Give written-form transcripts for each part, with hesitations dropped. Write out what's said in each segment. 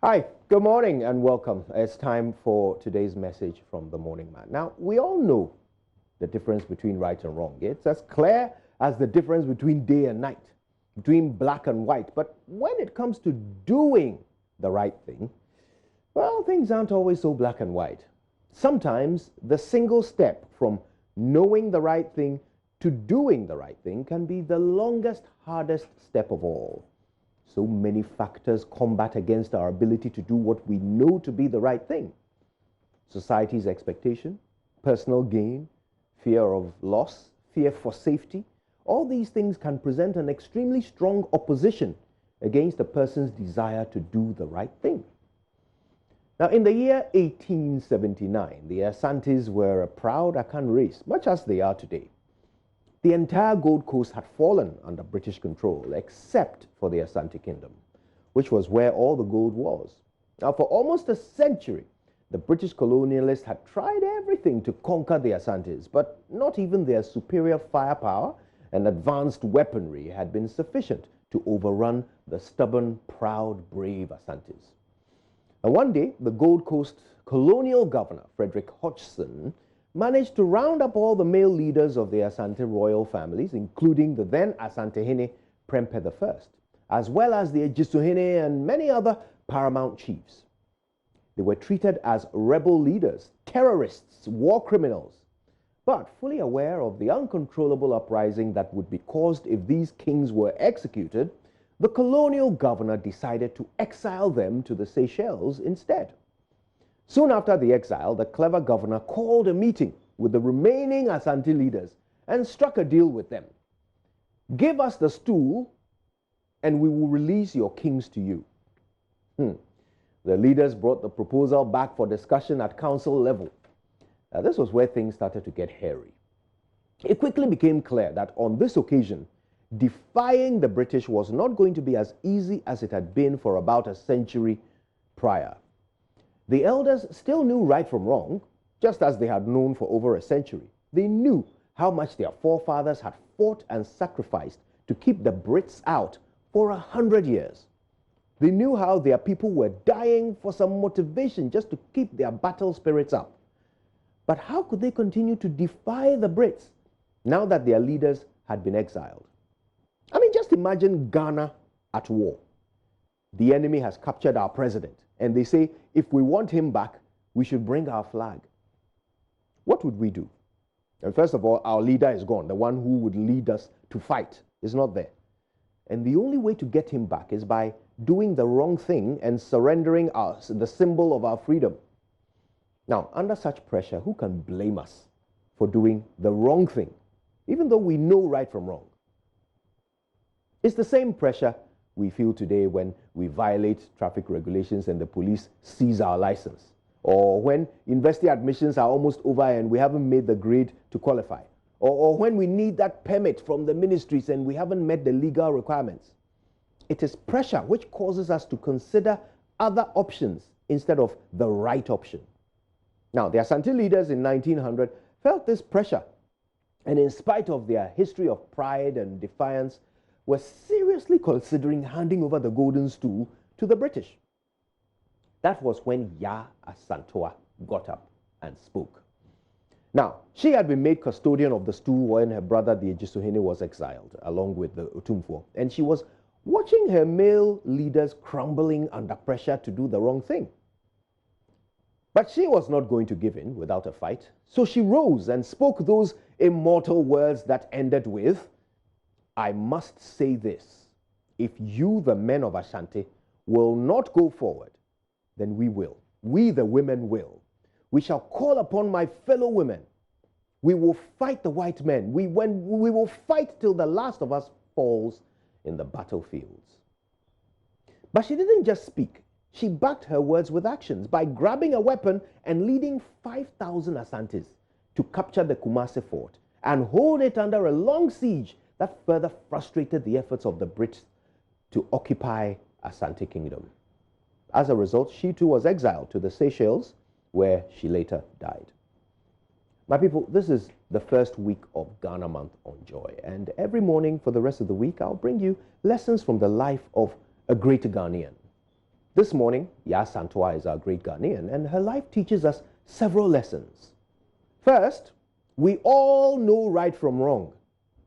Hi, good morning and welcome. It's time for today's message from the Morning Man. Now, we all know the difference between right and wrong. It's as clear as the difference between day and night, between black and white. But when it comes to doing the right thing, well, things aren't always so black and white. Sometimes the single step from knowing the right thing to doing the right thing can be the longest, hardest step of all. So many factors combat against our ability to do what we know to be the right thing. Society's expectation, personal gain, fear of loss, fear for safety, all these things can present an extremely strong opposition against a person's desire to do the right thing. Now, in the year 1879, the Asantes were a proud Akan race, much as they are today. The entire Gold Coast had fallen under British control, except for the Asante Kingdom, which was where all the gold was. Now, for almost a century, the British colonialists had tried everything to conquer the Asantes, but not even their superior firepower and advanced weaponry had been sufficient to overrun the stubborn, proud, brave Asantes. And one day, the Gold Coast colonial governor, Frederick Hodgson, managed to round up all the male leaders of the Asante royal families, including the then Asantehene Prempeh I, as well as the Ejisuhene and many other paramount chiefs. They were treated as rebel leaders, terrorists, war criminals, but fully aware of the uncontrollable uprising that would be caused if these kings were executed, the colonial governor decided to exile them to the Seychelles instead. Soon after the exile, the clever governor called a meeting with the remaining Asante leaders and struck a deal with them. Give us the stool and we will release your kings to you. The leaders brought the proposal back for discussion at council level. Now, this was where things started to get hairy. It quickly became clear that on this occasion, defying the British was not going to be as easy as it had been for about a century prior. The elders still knew right from wrong, just as they had known for over a century. They knew how much their forefathers had fought and sacrificed to keep the Brits out for 100 years. They knew how their people were dying for some motivation just to keep their battle spirits up. But how could they continue to defy the Brits now that their leaders had been exiled? I mean, just imagine Ghana at war. The enemy has captured our president, and they say, if we want him back, we should bring our flag. What would we do? And first of all, our leader is gone. The one who would lead us to fight is not there. And the only way to get him back is by doing the wrong thing and surrendering us, the symbol of our freedom. Now, under such pressure, who can blame us for doing the wrong thing, even though we know right from wrong? It's the same pressure we feel today when we violate traffic regulations and the police seize our license, or when university admissions are almost over and we haven't made the grade to qualify, or when we need that permit from the ministries and we haven't met the legal requirements. It is pressure which causes us to consider other options instead of the right option. Now, the Asante leaders in 1900 felt this pressure, and in spite of their history of pride and defiance, were seriously considering handing over the golden stool to the British. That was when Yaa Asantewaa got up and spoke. Now, she had been made custodian of the stool when her brother, the Ejisuhene, was exiled, along with the Otumfuo, and she was watching her male leaders crumbling under pressure to do the wrong thing. But she was not going to give in without a fight, so she rose and spoke those immortal words that ended with, I must say this, if you, the men of Ashanti, will not go forward, then we will. We, the women, will. We shall call upon my fellow women. We will fight the white men. We will fight till the last of us falls in the battlefields. But she didn't just speak. She backed her words with actions by grabbing a weapon and leading 5,000 Asantes to capture the Kumasi fort and hold it under a long siege that further frustrated the efforts of the Brits to occupy Asante Kingdom. As a result, she too was exiled to the Seychelles, where she later died. My people, this is the first week of Ghana Month on Joy, and every morning for the rest of the week, I'll bring you lessons from the life of a great Ghanaian. This morning, Yaa Asantewaa is our great Ghanaian, and her life teaches us several lessons. First, we all know right from wrong.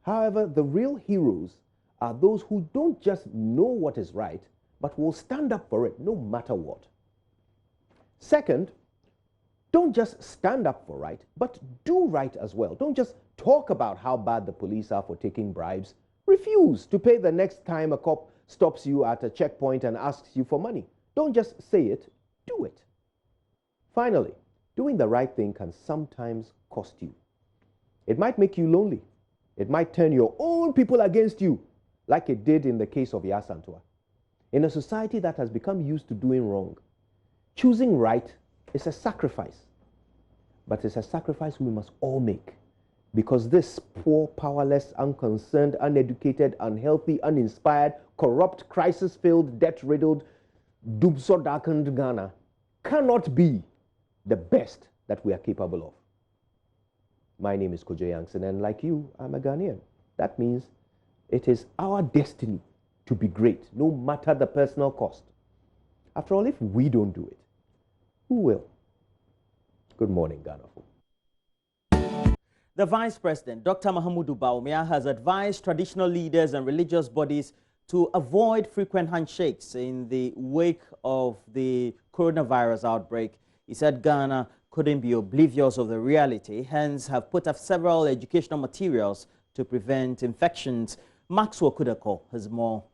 However, the real heroes are those who don't just know what is right, but will stand up for it no matter what. Second, don't just stand up for right, but do right as well. Don't just talk about how bad the police are for taking bribes. Refuse to pay the next time a cop stops you at a checkpoint and asks you for money. Don't just say it, do it. Finally, doing the right thing can sometimes cost you. It might make you lonely. It might turn your own people against you, like it did in the case of Yaa Asantewaa. In a society that has become used to doing wrong, choosing right is a sacrifice. But it's a sacrifice we must all make, because this poor, powerless, unconcerned, uneducated, unhealthy, uninspired, corrupt, crisis-filled, debt-riddled, doom-so-darkened Ghana cannot be the best that we are capable of. My name is Kojo Yankson, and like you, I'm a Ghanaian. That means it is our destiny to be great, no matter the personal cost. After all, if we don't do it, who will? Good morning, Ghana. The Vice President, Dr. Mahamudu Bawumia, has advised traditional leaders and religious bodies to avoid frequent handshakes in the wake of the coronavirus outbreak. He said Ghana couldn't be oblivious of the reality, hence have put up several educational materials to prevent infections. Maxwell Kudako has more.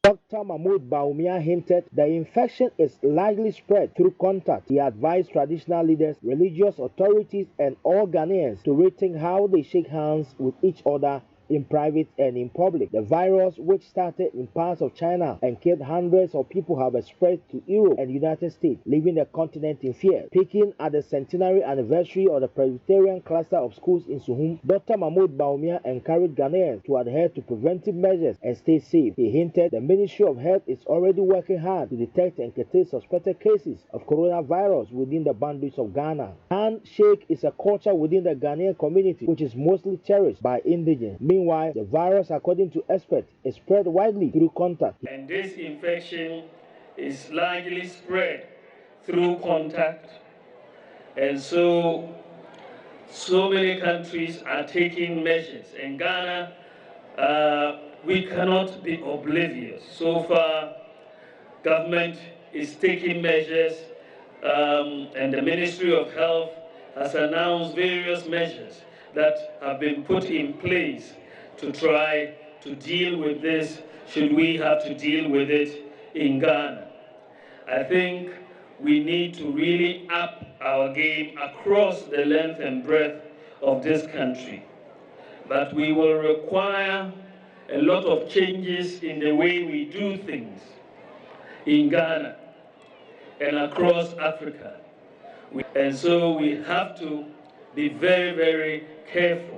Dr. Mahamudu Bawumia hinted the infection is largely spread through contact. He advised traditional leaders, religious authorities, and all Ghanaians to rethink how they shake hands with each other in private and in public. The virus, which started in parts of China and killed hundreds of people, have spread to Europe and United States, leaving the continent in fear. Speaking at the centenary anniversary of the Presbyterian cluster of schools in Suhum, Dr. Mahamudu Bawumia encouraged Ghanaians to adhere to preventive measures and stay safe. He hinted the Ministry of Health is already working hard to detect and curtail suspected cases of coronavirus within the boundaries of Ghana. Handshake is a culture within the Ghanaian community which is mostly cherished by indigenes. Meanwhile, the virus, according to experts, is spread widely through contact. And this infection is largely spread through contact. And so many countries are taking measures. In Ghana, we cannot be oblivious. So far, government is taking measures, and the Ministry of Health has announced various measures that have been put in place to try to deal with this, should we have to deal with it in Ghana. I think we need to really up our game across the length and breadth of this country. But we will require a lot of changes in the way we do things in Ghana and across Africa. And so we have to be very, very careful.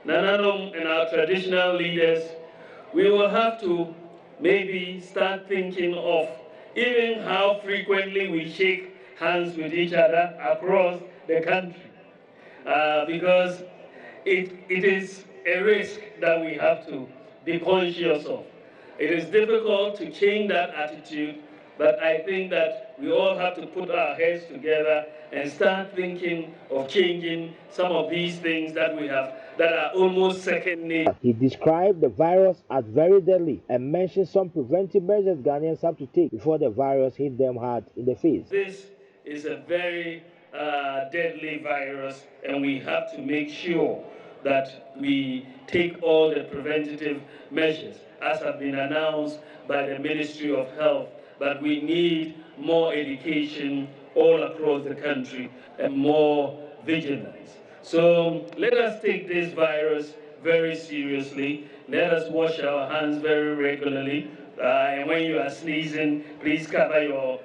Nananum and our traditional leaders, we will have to maybe start thinking of even how frequently we shake hands with each other across the country, because it is a risk that we have to be conscious of. It is difficult to change that attitude, but I think that we all have to put our heads together and start thinking of changing some of these things that we have that are almost second nature. He described the virus as very deadly and mentioned some preventive measures Ghanaians have to take before the virus hit them hard in the face. This is a very deadly virus, and we have to make sure that we take all the preventative measures as have been announced by the Ministry of Health. But we need more education all across the country and more vigilance. So let us take this virus very seriously. Let us wash our hands very regularly. And when you are sneezing, please cover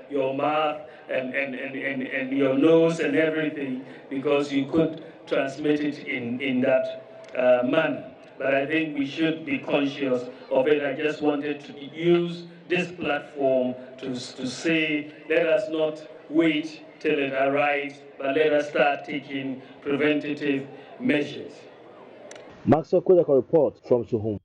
your mouth and your nose and everything, because you could transmit it in that manner. But I think we should be conscious of it. I just wanted to use this platform to say, let us not wait till it arrives, but let us start taking preventative measures. Maxwell Kudako report from Suhum.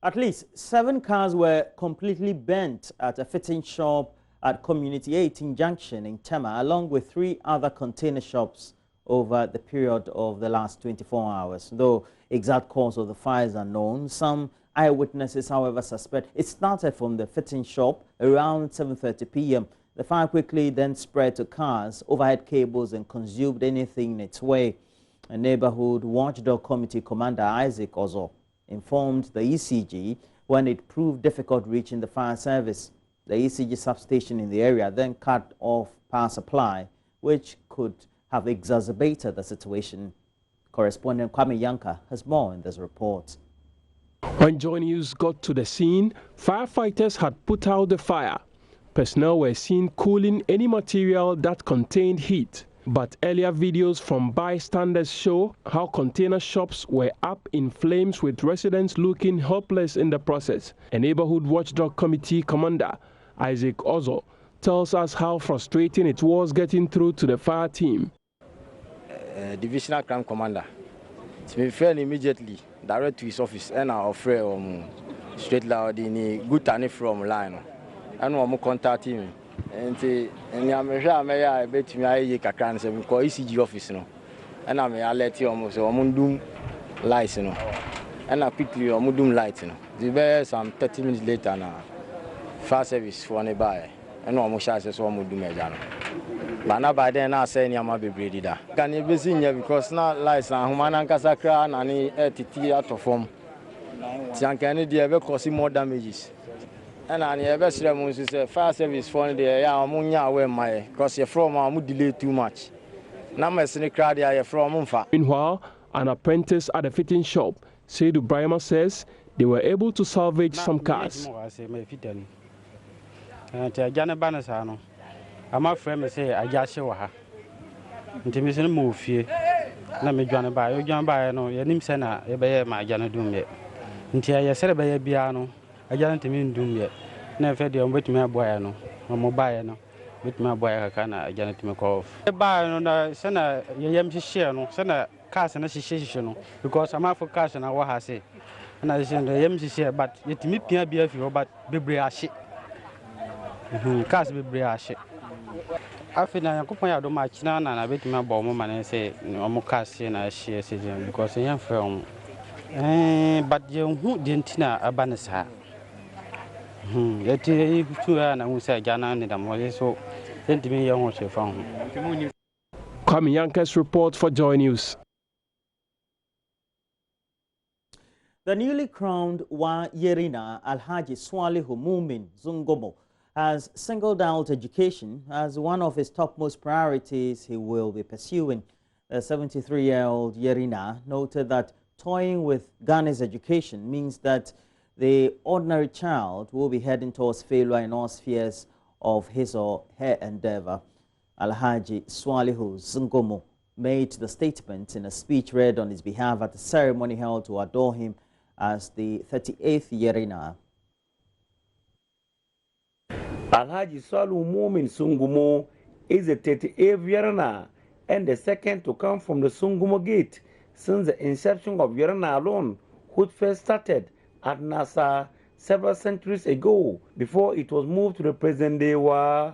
At least 7 cars were completely burnt at a fitting shop at Community 18 Junction in Tema, along with 3 other container shops over the period of the last 24 hours. Though exact cause of the fires are known, some eyewitnesses, however, suspect it started from the fitting shop around 7:30 p.m. The fire quickly then spread to cars, overhead cables, and consumed anything in its way. A neighborhood watchdog committee commander, Isaac Ozo, informed the ECG when it proved difficult reaching the fire service. The ECG substation in the area then cut off power supply, which could have exacerbated the situation. Correspondent Kwame Yanka has more in this report. When Joy News got to the scene, firefighters had put out the fire. Personnel were seen cooling any material that contained heat. But earlier videos from bystanders show how container shops were up in flames with residents looking helpless in the process. A neighborhood watchdog committee commander, Isaac Ozo, tells us how frustrating it was getting through to the fire team. Divisional crime commander, it's been fairly immediately direct to his office and our friend straight loud in good turning from line and one more contact him. And I'm sure I bet me I can call ECG office no, and I'm let you almost doom lights no, and I quickly doom lights no. The bear some 30 minutes later now, fire service for nearby, and almost as one would do me. But now by then I say I'm a baby da. Can you be seen here because now lights and human and casacra and any LTT out of form. Tiankani the ever causing more damages. And I never see them say fire service for the Yamunya where my because you're from a delay too much. Now my cynic crowd are from Mumfa. Meanwhile, an apprentice at the fitting shop, Seidu Brahma, says they were able to salvage some cars. I'm afraid to say I just show her. Intimation move here. Let me join by you, John by no, your name sena, a bear my Jana doom yet. Until I said by a piano, I don't mean doom yet. Never fed you with my boy, no, or mobile, with my boy, I can, I Janet Makov. A buy on the Senna, Yam share, no, Senna, cast and association, because I'm out for cash and I what I say. And I send the MCC, but yet meet Pia Beer, but be brashy. Cast be brashy. I feel like I don't match now, and I bet my bomb and say, no more cast in a share season because I am from. But you didn't know about her. Yet you two and I will say, Jana and I'm so sent me your own phone. Kwame Yanka's report for Joy News. The newly crowned Wa Yerina Alhaji Swalihu Mumin Zungomo has singled out education as one of his topmost priorities he will be pursuing. The 73-year-old Yerina noted that toying with Ghana's education means that the ordinary child will be heading towards failure in all spheres of his or her endeavor. Alhaji Swalihu Zungomo made the statement in a speech read on his behalf at the ceremony held to adore him as the 38th Yerina. Alhaji Swalihu Mumin Zungomo is the 38th Yerina and the second to come from the Zungomo Gate since the inception of Yerina alone, which first started at NASA several centuries ago before it was moved to the present day Wa.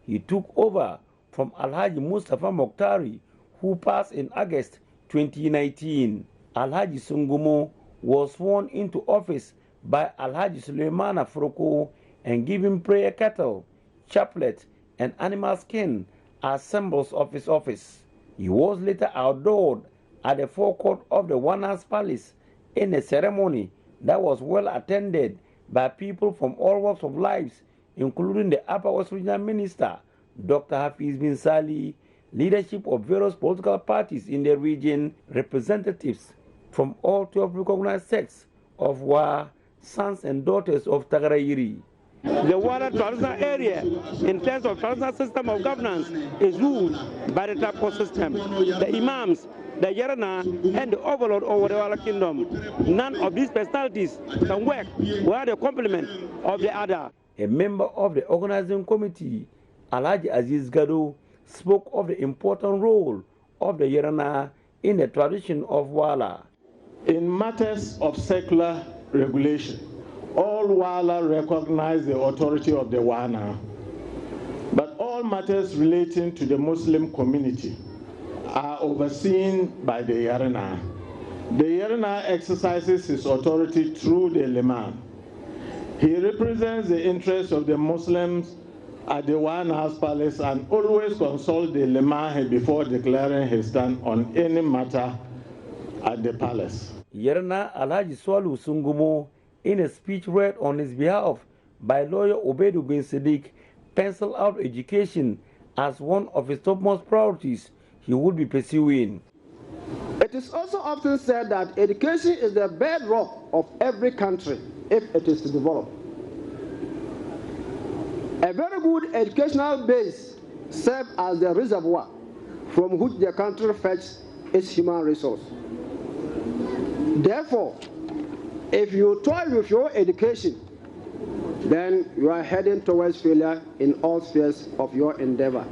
He took over from Alhaji Mustafa Mokhtari, who passed in August 2019. Alhaji Zungomo was sworn into office by Alhaji Suleiman Afroko and given prayer cattle, chaplet, and animal skin as symbols of his office. He was later adored at the forecourt of the Wanas Palace in a ceremony that was well attended by people from all walks of life, including the Upper West Regional Minister, Dr. Hafiz bin Sali, leadership of various political parties in the region, representatives from all 12 recognized sects of Wa, sons and daughters of Tagarayiri. The Wala traditional area, in terms of traditional system of governance, is ruled by the Tapo system. The Imams, the Yerina, and the overlord over the Wala kingdom. None of these personalities can work without the complement of the other. A member of the organizing committee, Alhaji Aziz Gado, spoke of the important role of the Yerina in the tradition of Wala. In matters of secular regulation. All Wala recognize the authority of the Wana, but all matters relating to the Muslim community are overseen by the Yarena. The Yarena exercises his authority through the Liman. He represents the interests of the Muslims at the Wana's palace and always consults the Liman before declaring his stand on any matter at the palace. Yarena Alhaji Swalu Sungumo, in a speech read on his behalf by lawyer Obedu bin Siddiq, penciled out education as one of his topmost priorities he would be pursuing. It is also often said that education is the bedrock of every country if it is to develop. A very good educational base serves as the reservoir from which the country fetches its human resource. Therefore, if you toy with your education, then you are heading towards failure in all spheres of your endeavor.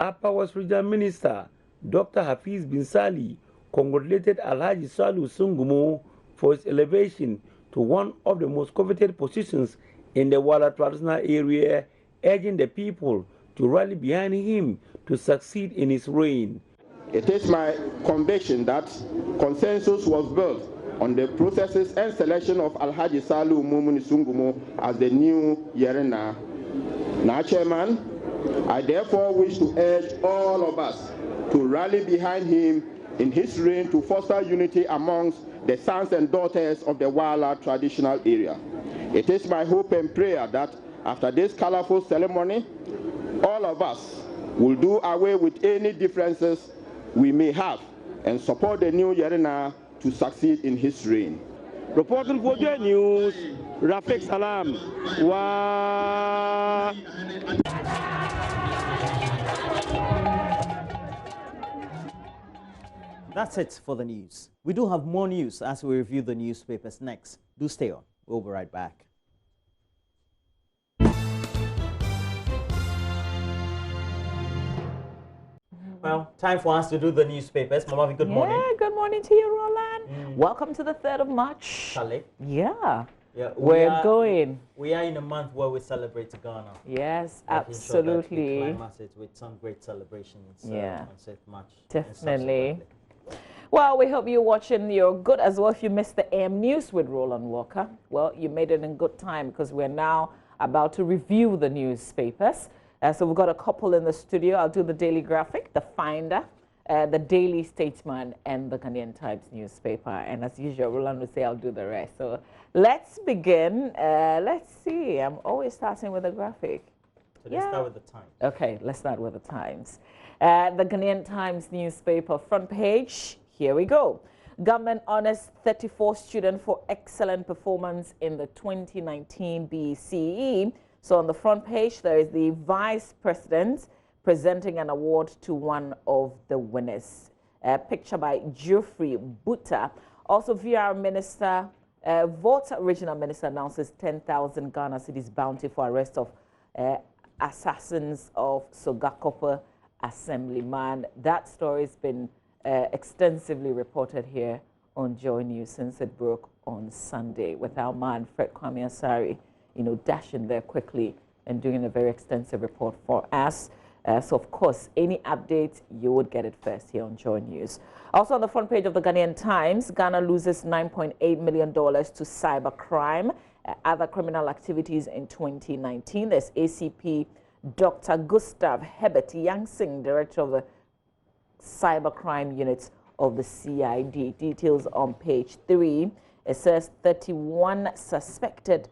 Upper West Regional Minister Dr. Hafiz bin Sali congratulated Alhaji Swalu Sungumo for his elevation to one of the most coveted positions in the Wala traditional area, urging the people to rally behind him to succeed in his reign. It is my conviction that consensus was built on the processes and selection of Alhaji Swalu Mumuni Sungumo as the new Yarena. Now, Chairman, I therefore wish to urge all of us to rally behind him in his reign to foster unity amongst the sons and daughters of the Wala traditional area. It is my hope and prayer that after this colorful ceremony, all of us will do away with any differences we may have and support the new Yarena to succeed in his reign. Reporting for J News, Rafiq Salam. That's it for the news. We do have more news as we review the newspapers next. Do stay on. We'll be right back. Well, time for us to do the newspapers. Mama, good morning. Yeah, good morning to you, Roland. Welcome to the 3rd of March. Charlie. Yeah. Yeah, we're going. We are in a month where we celebrate Ghana. Yes, absolutely. Sure we climax it with some great celebrations on 6th March. Definitely. Well, we hope you're watching your good as well. If you missed the AM News with Roland Walker, well, you made it in good time because we're now about to review the newspapers. So we've got a couple in the studio. I'll do the Daily Graphic, the Finder, the Daily Statesman, and the Ghanaian Times newspaper. And as usual, Roland will say I'll do the rest. So let's begin. Let's see. I'm always starting with the graphic. So let's start with the Times. Okay, let's start with the Times. The Ghanaian Times newspaper front page. Here we go. Government honors 34 students for excellent performance in the 2019 BCE. So on the front page, there is the Vice President presenting an award to one of the winners. A picture by Geoffrey Buta. Also, VR Minister, Volta Regional Minister announces 10,000 Ghana cedis bounty for arrest of assassins of Sogakope Assemblyman. That story has been extensively reported here on Joy News since it broke on Sunday, with our man Fred Kwame Asari, dashing there quickly and doing a very extensive report for us. So, of course, any updates, you would get it first here on Joy News. Also on the front page of the Ghanaian Times, Ghana loses $9.8 million to cybercrime, other criminal activities in 2019. There's ACP Dr. Gustav Herbert Yangsing, Director of the Cybercrime Unit of the CID. Details on page 3. It says 31 suspected.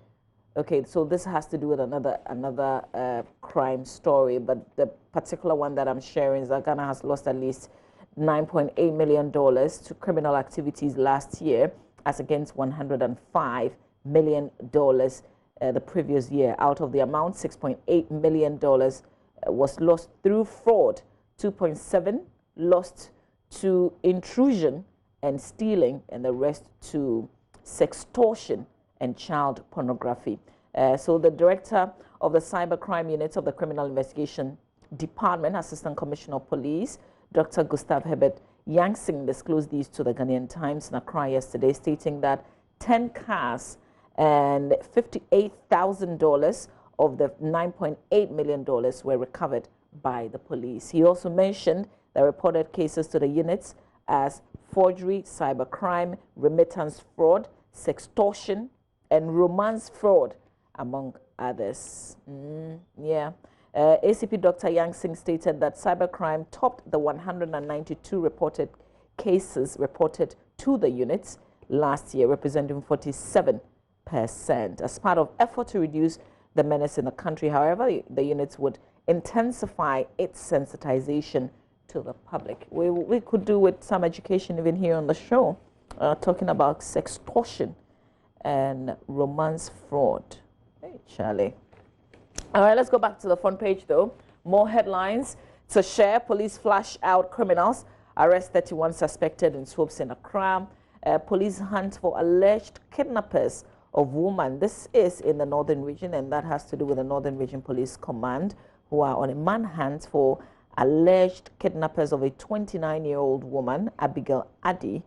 Okay, so this has to do with another crime story, but the particular one that I'm sharing is that Ghana has lost at least $9.8 million to criminal activities last year, as against $105 million the previous year. Out of the amount, $6.8 million was lost through fraud, 2.7 lost to intrusion and stealing, and the rest to sextortion and child pornography. So the director of the Cybercrime Unit of the Criminal Investigation Department, Assistant Commissioner of Police, Dr. Gustav Herbert Yangsing, disclosed these to the Ghanaian Times in Accra yesterday, stating that 10 cars, and $58,000 of the $9.8 million were recovered by the police. He also mentioned the reported cases to the units as forgery, cybercrime, remittance fraud, sextortion, and romance fraud, among others. ACP Dr. Yang Singh stated that cybercrime topped the 192 reported cases reported to the units last year, representing 47%. As part of effort to reduce the menace in the country, however, the units would intensify its sensitization to the public. We could do with some education even here on the show, talking about sextortion and romance fraud. Hey, Charlie. All right, let's go back to the front page, though. More headlines to share. Police flash out criminals. Arrest 31 suspected in swoops in Accra. Police hunt for alleged kidnappers of women. This is in the Northern Region, and that has to do with the Northern Region Police Command, who are on a manhunt for alleged kidnappers of a 29-year-old woman, Abigail Addy,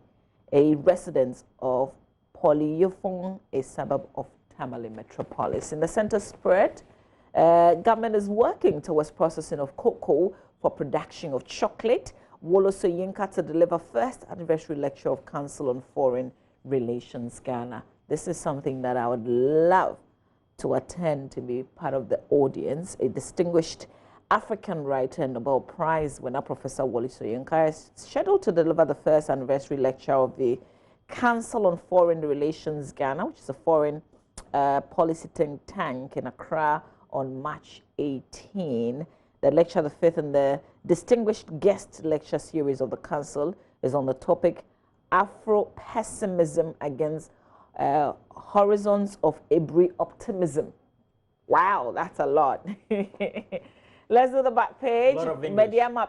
a resident of Polyofong, a suburb of Tamale Metropolis. In the center spread, government is working towards processing of cocoa for production of chocolate. Wolo Soyinka to deliver first anniversary lecture of Council on Foreign Relations Ghana. This is something that I would love to attend, to be part of the audience. A distinguished African writer and Nobel Prize winner, Professor Wole Soyinka, is scheduled to deliver the first anniversary lecture of the Council on Foreign Relations Ghana, which is a foreign policy think tank in Accra, on March 18. The lecture, the fifth in the distinguished guest lecture series of the Council, is on the topic Afro-Pessimism Against Horizons of Ebri Optimism. Wow, that's a lot. Let's do the back page. Mediama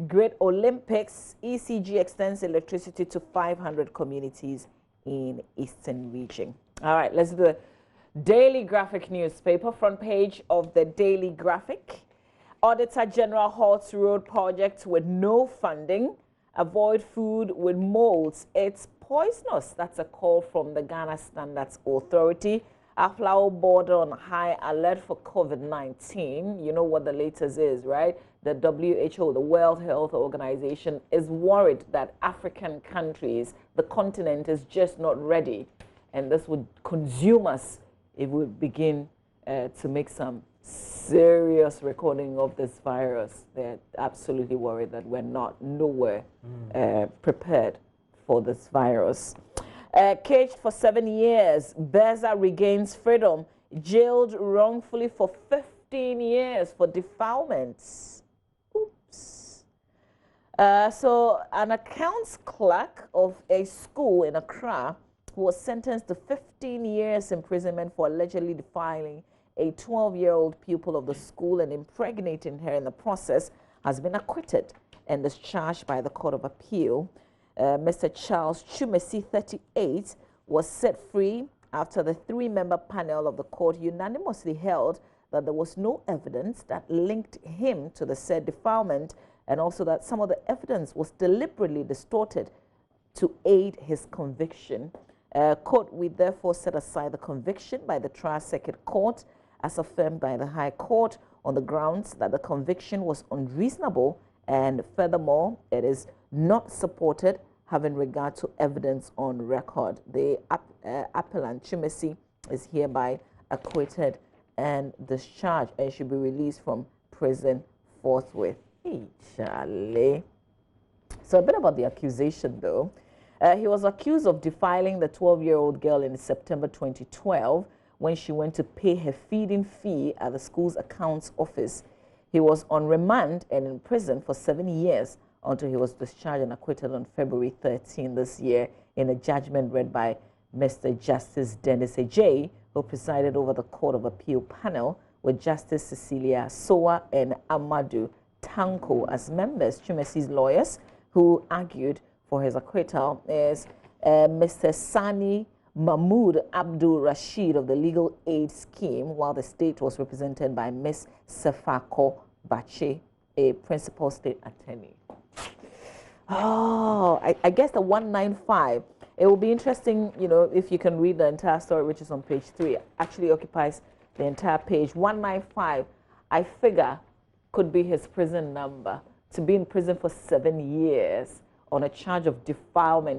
Great Olympics. ECG extends electricity to 500 communities in Eastern Region. All right, let's do the Daily Graphic newspaper. Front page of the Daily Graphic. Auditor General halts road project with no funding. Avoid food with molds. It's poisonous. That's a call from the Ghana Standards Authority. Aflao board on high alert for COVID-19. You know what the latest is, right? The WHO, the World Health Organization, is worried that African countries, the continent, is just not ready. And this would consume us if we begin to make some serious recording of this virus. They're absolutely worried that we're nowhere prepared for this virus. Caged for 7 years, Beza regains freedom. Jailed wrongfully for 15 years for defilements. Oops. So an accounts clerk of a school in Accra was sentenced to 15 years imprisonment for allegedly defiling a 12-year-old pupil of the school and impregnating her in the process, has been acquitted and discharged by the Court of Appeal. Mr. Charles Chumesi, 38, was set free after the three-member panel of the court unanimously held that there was no evidence that linked him to the said defilement, and also that some of the evidence was deliberately distorted to aid his conviction. Court, we therefore set aside the conviction by the Trial Circuit Court as affirmed by the High Court on the grounds that the conviction was unreasonable, and furthermore, it is not supported having regard to evidence on record. The appellant, Chumesi, is hereby acquitted and discharged and should be released from prison forthwith. Hey, Charlie. So a bit about the accusation, though. He was accused of defiling the 12-year-old girl in September 2012 when she went to pay her feeding fee at the school's accounts office. He was on remand and in prison for 7 years until he was discharged and acquitted on February 13 this year in a judgment read by Mr. Justice Dennis Ajay, who presided over the Court of Appeal panel with Justice Cecilia Soa and Amadou Tanko as members. Chumesi's lawyers, who argued for his acquittal, is Mr. Sani Mahmoud Abdul Rashid of the Legal Aid Scheme, while the state was represented by Ms. Sefako Bache, a principal state attorney. Oh, I guess the 195 It will be interesting, you know, if you can read the entire story, which is on page 3. Actually occupies the entire page. 195, I figure, could be his prison number. To be in prison for 7 years on a charge of defiling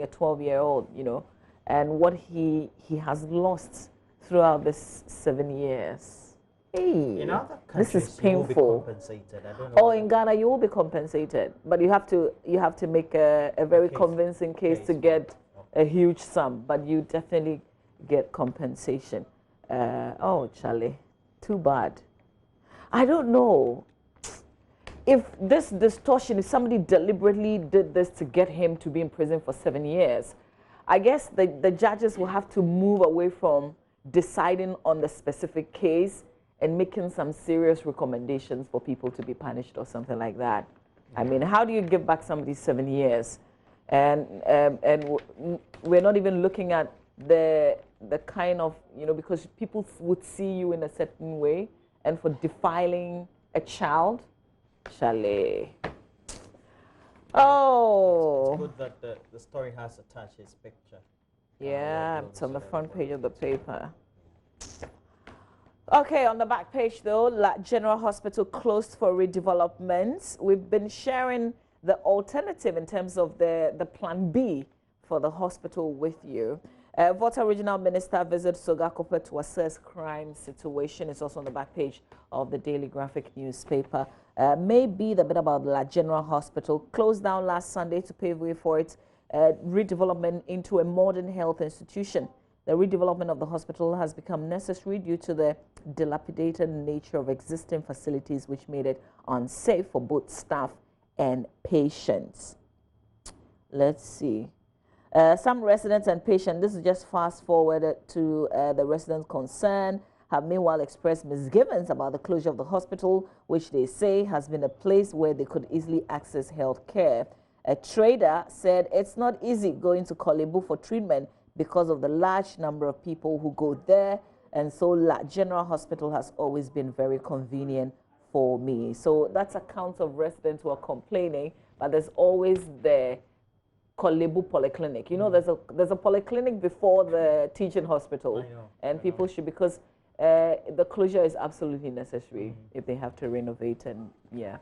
a 12-year-old, you know, and what he has lost throughout this 7 years. Hey, in other this is countries, you will be painful. compensated. I don't know. Oh, in Ghana, you will be compensated, but you have to make a very convincing case to get a huge sum, but you definitely get compensation. Oh, Charlie, too bad. I don't know if this distortion, if somebody deliberately did this to get him to be in prison for 7 years. I guess the judges will have to move away from deciding on the specific case and making some serious recommendations for people to be punished or something like that. I mean, how do you give back somebody 7 years? And we're not even looking at the kind of, you know, because people would see you in a certain way, and for defiling a child, Chalet. Oh. It's good that the story has attached his picture. Yeah, it's on the front page of the paper. Okay, on the back page though, General Hospital closed for redevelopment. We've been sharing the alternative in terms of the plan B for the hospital with you. Volta Regional Minister visits Sogakope to assess crime situation. It's also on the back page of the Daily Graphic newspaper. Maybe the bit about La General Hospital closed down last Sunday to pave way for its redevelopment into a modern health institution. The redevelopment of the hospital has become necessary due to the dilapidated nature of existing facilities, which made it unsafe for both staff and patients. Let's see. Some residents and patients, this is just fast forwarded to the residents concerned, have meanwhile expressed misgivings about the closure of the hospital, which they say has been a place where they could easily access health care. A trader said it's not easy going to Korle Bu for treatment because of the large number of people who go there, and so La General Hospital has always been very convenient for me. So that's accounts of residents who are complaining, but there's always the Korle Bu Polyclinic. You know, there's a polyclinic before the teaching hospital, and people should, because the closure is absolutely necessary if they have to renovate, and yeah.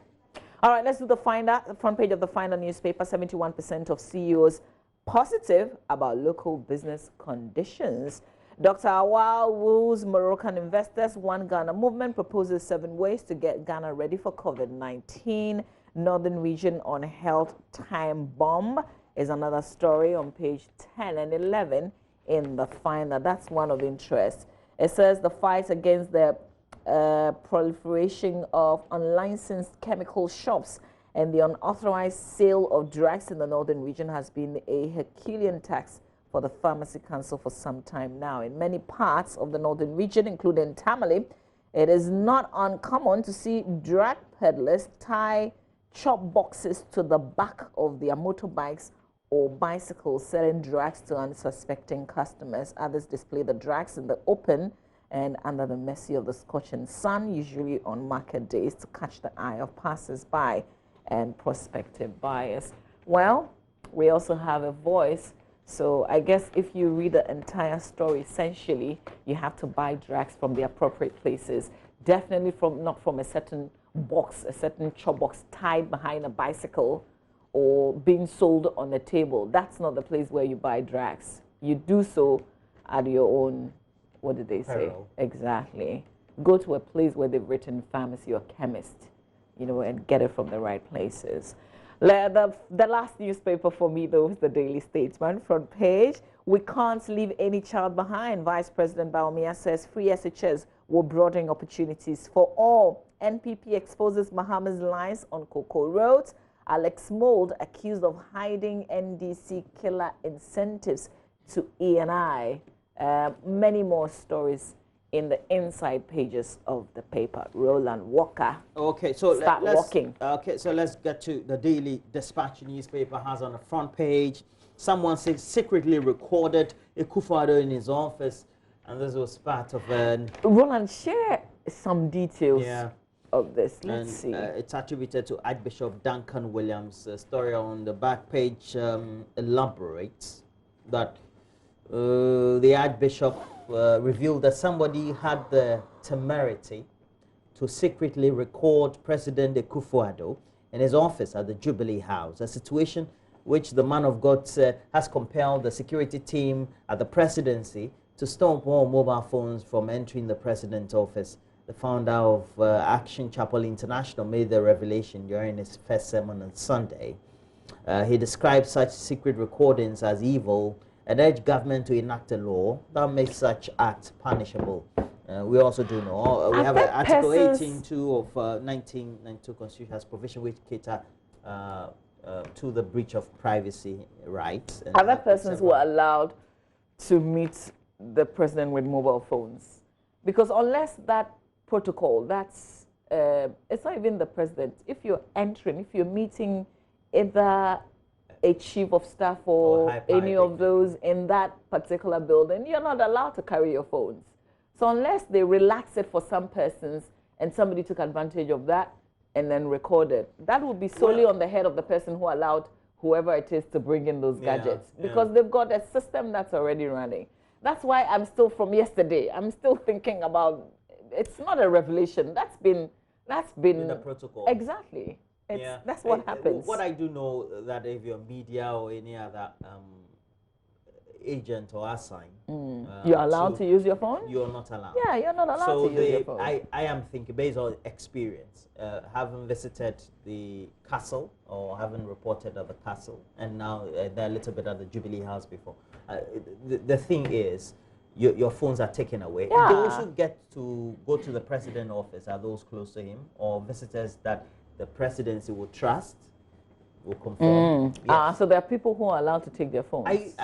All right, let's do the Finder. The front page of the Finder newspaper, 71% of CEOs positive about local business conditions. Dr. Awal woos Moroccan investors. One Ghana movement proposes 7 ways to get Ghana ready for COVID-19. Northern region on health time bomb is another story on page 10 and 11 in the Finder. That's one of interest. It says the fight against the proliferation of unlicensed chemical shops and the unauthorized sale of drugs in the northern region has been a Herculean task for the Pharmacy Council for some time now. In many parts of the northern region, including Tamale, it is not uncommon to see drug peddlers tie chop boxes to the back of their motorbikes or bicycles, selling drugs to unsuspecting customers. Others display the drugs in the open and under the mercy of the scorching sun, usually on market days, to catch the eye of passers-by and prospective buyers. Well, we also have a voice, so I guess if you read the entire story, essentially, you have to buy drugs from the appropriate places. Definitely not from a certain box, a certain chop box tied behind a bicycle or being sold on a table. That's not the place where you buy drugs. You do so at your own, what did they say? Exactly. Go to a place where they've written pharmacy or chemist, you know, and get it from the right places. The last newspaper for me, though, is the Daily Statesman. Front page, we can't leave any child behind. Vice President Bawumia says free SHS will broaden opportunities for all. NPP exposes Mahama's lies on Cocoa Road. Alex Mould accused of hiding NDC killer incentives to E&I. Many more stories in the inside pages of the paper. Roland Walker. Okay, so start walking. Okay, so let's get to the Daily Dispatch newspaper. Has on the front page, someone said secretly recorded Akufo-Addo in his office, and this was part of an. Roland, share some details of this. Let's see. It's attributed to Archbishop Duncan Williams. The story on the back page elaborates. that the Archbishop revealed that somebody had the temerity to secretly record President Akufo-Addo in his office at the Jubilee House, a situation which the man of God said has compelled the security team at the presidency to stop all mobile phones from entering the president's office. The founder of Action Chapel International made the revelation during his first sermon on Sunday. He described such secret recordings as evil and urged government to enact a law that makes such acts punishable. We also do know, we have Article 18.2 of 1992 Constitution has provision which cater to the breach of privacy rights. Other persons were allowed to meet the president with mobile phones. Because unless that protocol, that's, it's not even the president. If you're entering, if you're meeting either a chief of staff or any of those in that particular building, you're not allowed to carry your phones. So unless they relax it for some persons and somebody took advantage of that and then recorded, that would be solely on the head of the person who allowed whoever it is to bring in those gadgets. Because they've got a system that's already running. That's why I'm still, from yesterday, I'm still thinking about, it's not a revelation. That's been in the protocol. Exactly. That's what happens. What I do know that if you're media or any other agent or assigned, you're allowed to use your phone? You're not allowed. Yeah, you're not allowed to use your phone. I am thinking, based on experience, having visited the castle or having reported at the castle, and now they're a little bit at the Jubilee House before. The thing is, your phones are taken away. Yeah. Those who get to go to the president's office are those close to him or visitors that the presidency will trust, will confirm. Yes. So there are people who are allowed to take their phones.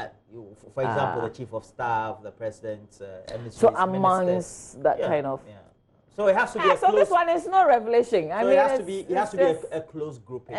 For example, the chief of staff, the president, so amongst that kind of. So it has to be a so close. This one is no revelation. I mean, it has to be a close grouping.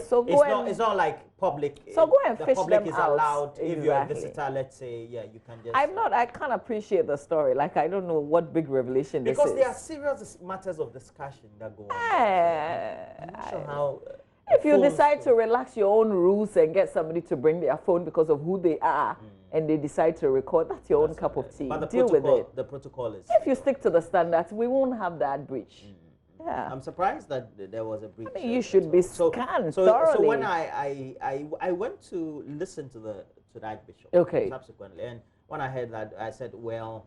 So it's not like public. So go and the fish public them is out. allowed. If you're a visitor, let's say, you can just. I can't appreciate the story. Like, I don't know what big revelation this is. Because there are serious matters of discussion that go on. I'm not sure how. If you decide to relax your own rules and get somebody to bring their phone because of who they are, and they decide to record, that's your own cup of tea. But Deal with it. The protocol is. If you stick to the standards, we won't have that breach. Yeah. I'm surprised that there was a breach. I mean, you should be scanned thoroughly. So when I went to listen to the Archbishop subsequently, and when I heard that, I said, well,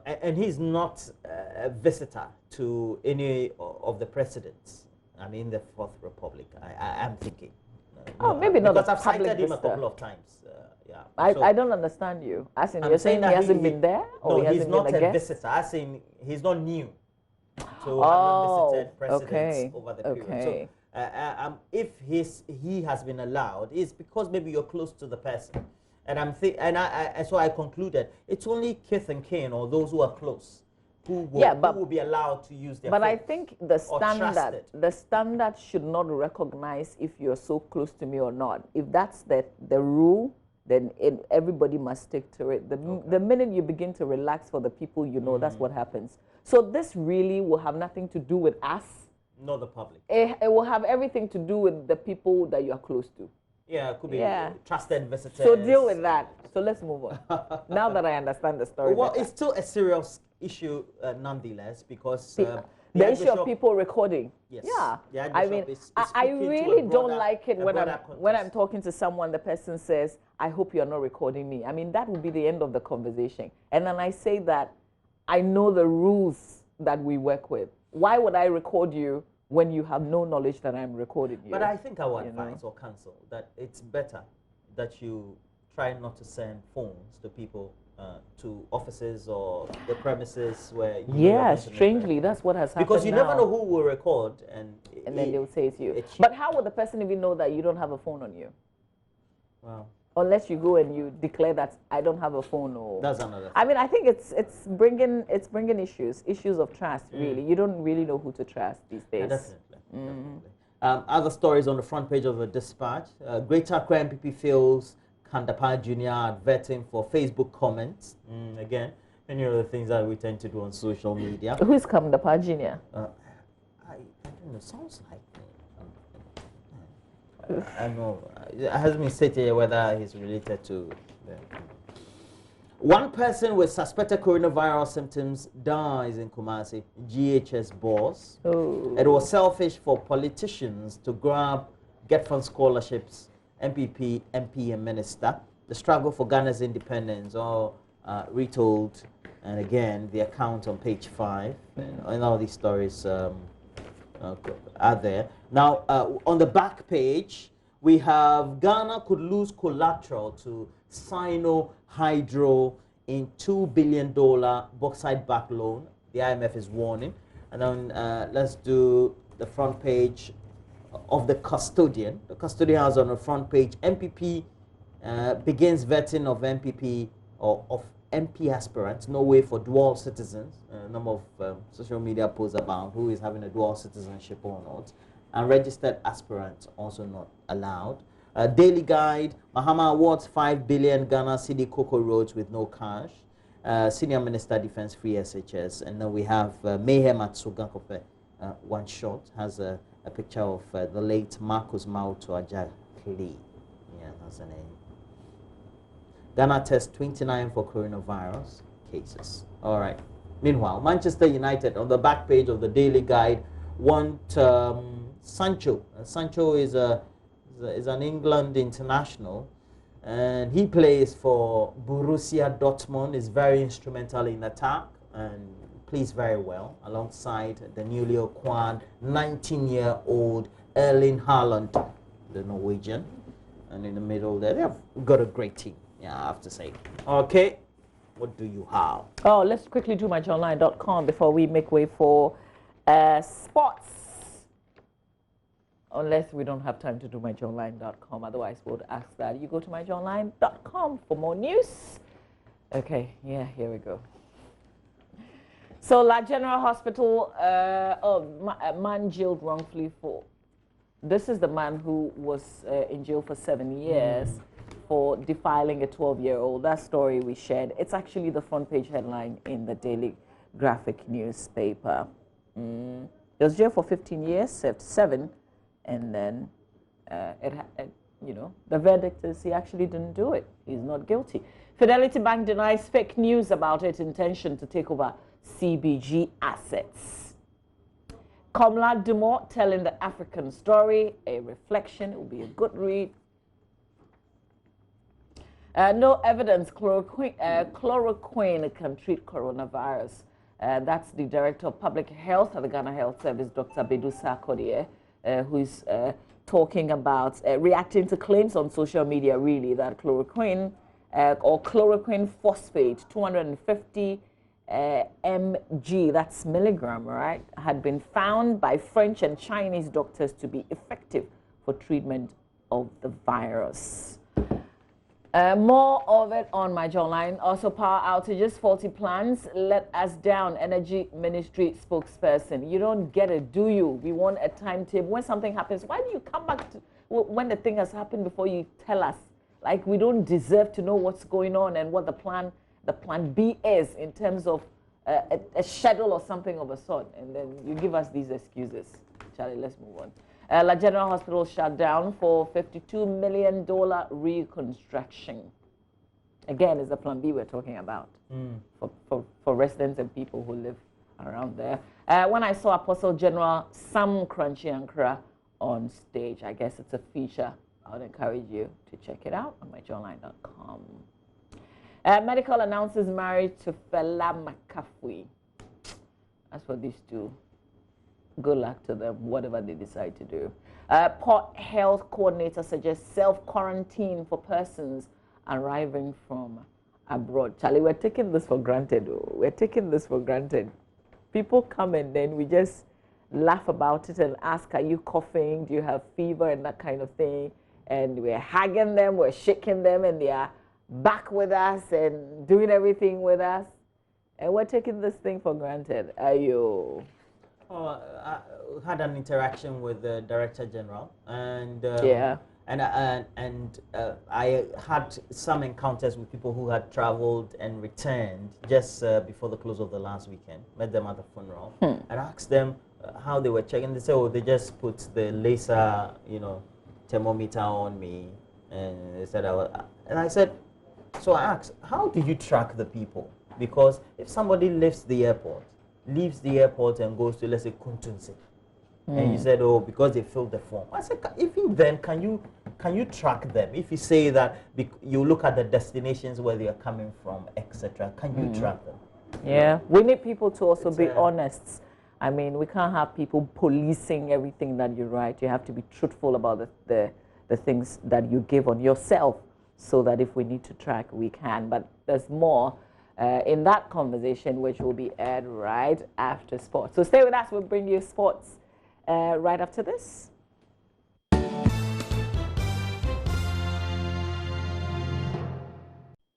and he's not a visitor to any of the presidents. I mean, the Fourth Republic. I'm thinking. Maybe not because a I've public cited him visitor. a couple of times. I don't understand you. As in, you're saying he hasn't been there, or he hasn't been a guest? He's not a visitor. As in, he's not new to having visited presidents over the period. So, if he has been allowed, it's because maybe you're close to the person. And so I concluded it's only kith and kin or those who are close who will be allowed to use their But phone I think the standard should not recognize if you're so close to me or not. If that's the rule, then everybody must stick to it. The minute you begin to relax for the people you know, that's what happens. So this really will have nothing to do with us. Not the public. It will have everything to do with the people that you are close to. Yeah, it could be trusted visitors. So deal with that. So let's move on. Now that I understand the story better. It's still a serious issue nonetheless, because the issue of people recording. Yes. Yeah. I mean, I really don't like it when I'm talking to someone, the person says, I hope you're not recording me. I mean, that would be the end of the conversation. And then I say that I know the rules that we work with. Why would I record you when you have no knowledge that I'm recording you? But I think I would advise or counsel that it's better that you try not to send phones to people, to offices or the premises where you strangely, that's what has happened. Because you never know who will record, and then they will say it's you. But how would the person even know that you don't have a phone on you? Wow. Unless you go and you declare that I don't have a phone, or that's another thing. I mean, I think it's bringing issues of trust. Really, you don't really know who to trust these days. Definitely. Other stories on the front page of the Dispatch. Greater Accra MPP feels Kandapaa Jr. adverting for Facebook comments. Again, any of the things that we tend to do on social media. Who is Kandapaa Jr.? I don't know. Sounds like. I know. It hasn't been stated whether he's related to them. One person with suspected coronavirus symptoms dies in Kumasi, GHS boss. Oh. It was selfish for politicians to get fund scholarships, MPP, MP, and minister. The struggle for Ghana's independence, all retold, and again, the account on page 5, and all these stories are there. Now, on the back page, we have Ghana could lose collateral to Sino Hydro in $2 billion bauxite-backed loan. The IMF is warning. And then let's do the front page of the custodian. The custodian has on the front page, MPP begins vetting of MPP or of MP aspirants. No way for dual citizens. A number of social media posts about who is having a dual citizenship or not. And registered aspirants also not allowed. Daily Guide, Mahama awards 5 billion Ghana City Cocoa Roads with no cash. Senior Minister Defense Free SHS. And then we have Mayhem at Sugankope, one shot, has a picture of the late Marcus Mauto Ajak Klee. Yeah, that's the name. Ghana tests 29 for coronavirus cases. All right. Meanwhile, Manchester United, on the back page of the Daily Guide, want Sancho. Sancho is an England international, and he plays for Borussia Dortmund, is very instrumental in attack and plays very well alongside the newly acquired 19-year-old Erling Haaland, the Norwegian. And in the middle there, they have got a great team, yeah, I have to say. Okay, what do you have? Oh, let's quickly do myjournline.com before we make way for sports. Unless we don't have time to do myjournline.com, otherwise we'll ask that. You go to myjournline.com for more news. Okay, yeah, here we go. So, La General Hospital, a man jailed wrongfully for, this is the man who was in jail for 7 years for defiling a 12-year-old. That story we shared, it's actually the front page headline in the Daily Graphic newspaper. He was jailed for 15 years, served 7. And then, you know, the verdict is he actually didn't do it. He's not guilty. Fidelity Bank denies fake news about its intention to take over CBG assets. Komla Dumont telling the African story, a reflection. It will be a good read. No evidence chloroquine can treat coronavirus. That's the Director of Public Health at the Ghana Health Service, Dr. Bedu Sarkodie. Who's talking about reacting to claims on social media, really, that chloroquine or chloroquine phosphate, 250 mg, that's milligram, right, had been found by French and Chinese doctors to be effective for treatment of the virus. More of it on my Journline. Also, power outages, faulty plans let us down. Energy Ministry spokesperson. You don't get it, do you? We want a timetable. When something happens, why do you come back to when the thing has happened before you tell us? Like, we don't deserve to know what's going on and what the plan B is in terms of a schedule or something of a sort. And then you give us these excuses. Charlie, let's move on. La General Hospital shut down for $52 million reconstruction. Again, is the plan B we're talking about for residents and people who live around there. When I saw Apostle General Sam Crunchy Ankara on stage, I guess it's a feature. I would encourage you to check it out on myjournline.com. Medical announces marriage to Fela Makafui. That's what these two. Good luck to them, whatever they decide to do. Port Health Coordinator suggests self-quarantine for persons arriving from abroad. Charlie, we're taking this for granted. We're taking this for granted. People come and then we just laugh about it and ask, are you coughing? Do you have fever? And that kind of thing. And we're hugging them, we're shaking them, and they are back with us and doing everything with us. And we're taking this thing for granted. Ayo. I had an interaction with the Director General, and I had some encounters with people who had traveled and returned just before the close of the last weekend. Met them at the funeral and asked them how they were checking. They said, "Oh, they just put the laser, thermometer on me, and they said I said, so I asked, how do you track the people? Because if somebody leaves the airport and goes to, let's say, Kuntunsi, and you said, oh, because they filled the form. I said, even then, can you track them? If you say that you look at the destinations where they are coming from, etc., can you track them? Yeah, we need people to also be honest. I mean, we can't have people policing everything that you write. You have to be truthful about the things that you give on yourself, so that if we need to track, we can. But there's more in that conversation, which will be aired right after sports. So stay with us. We'll bring you sports right after this.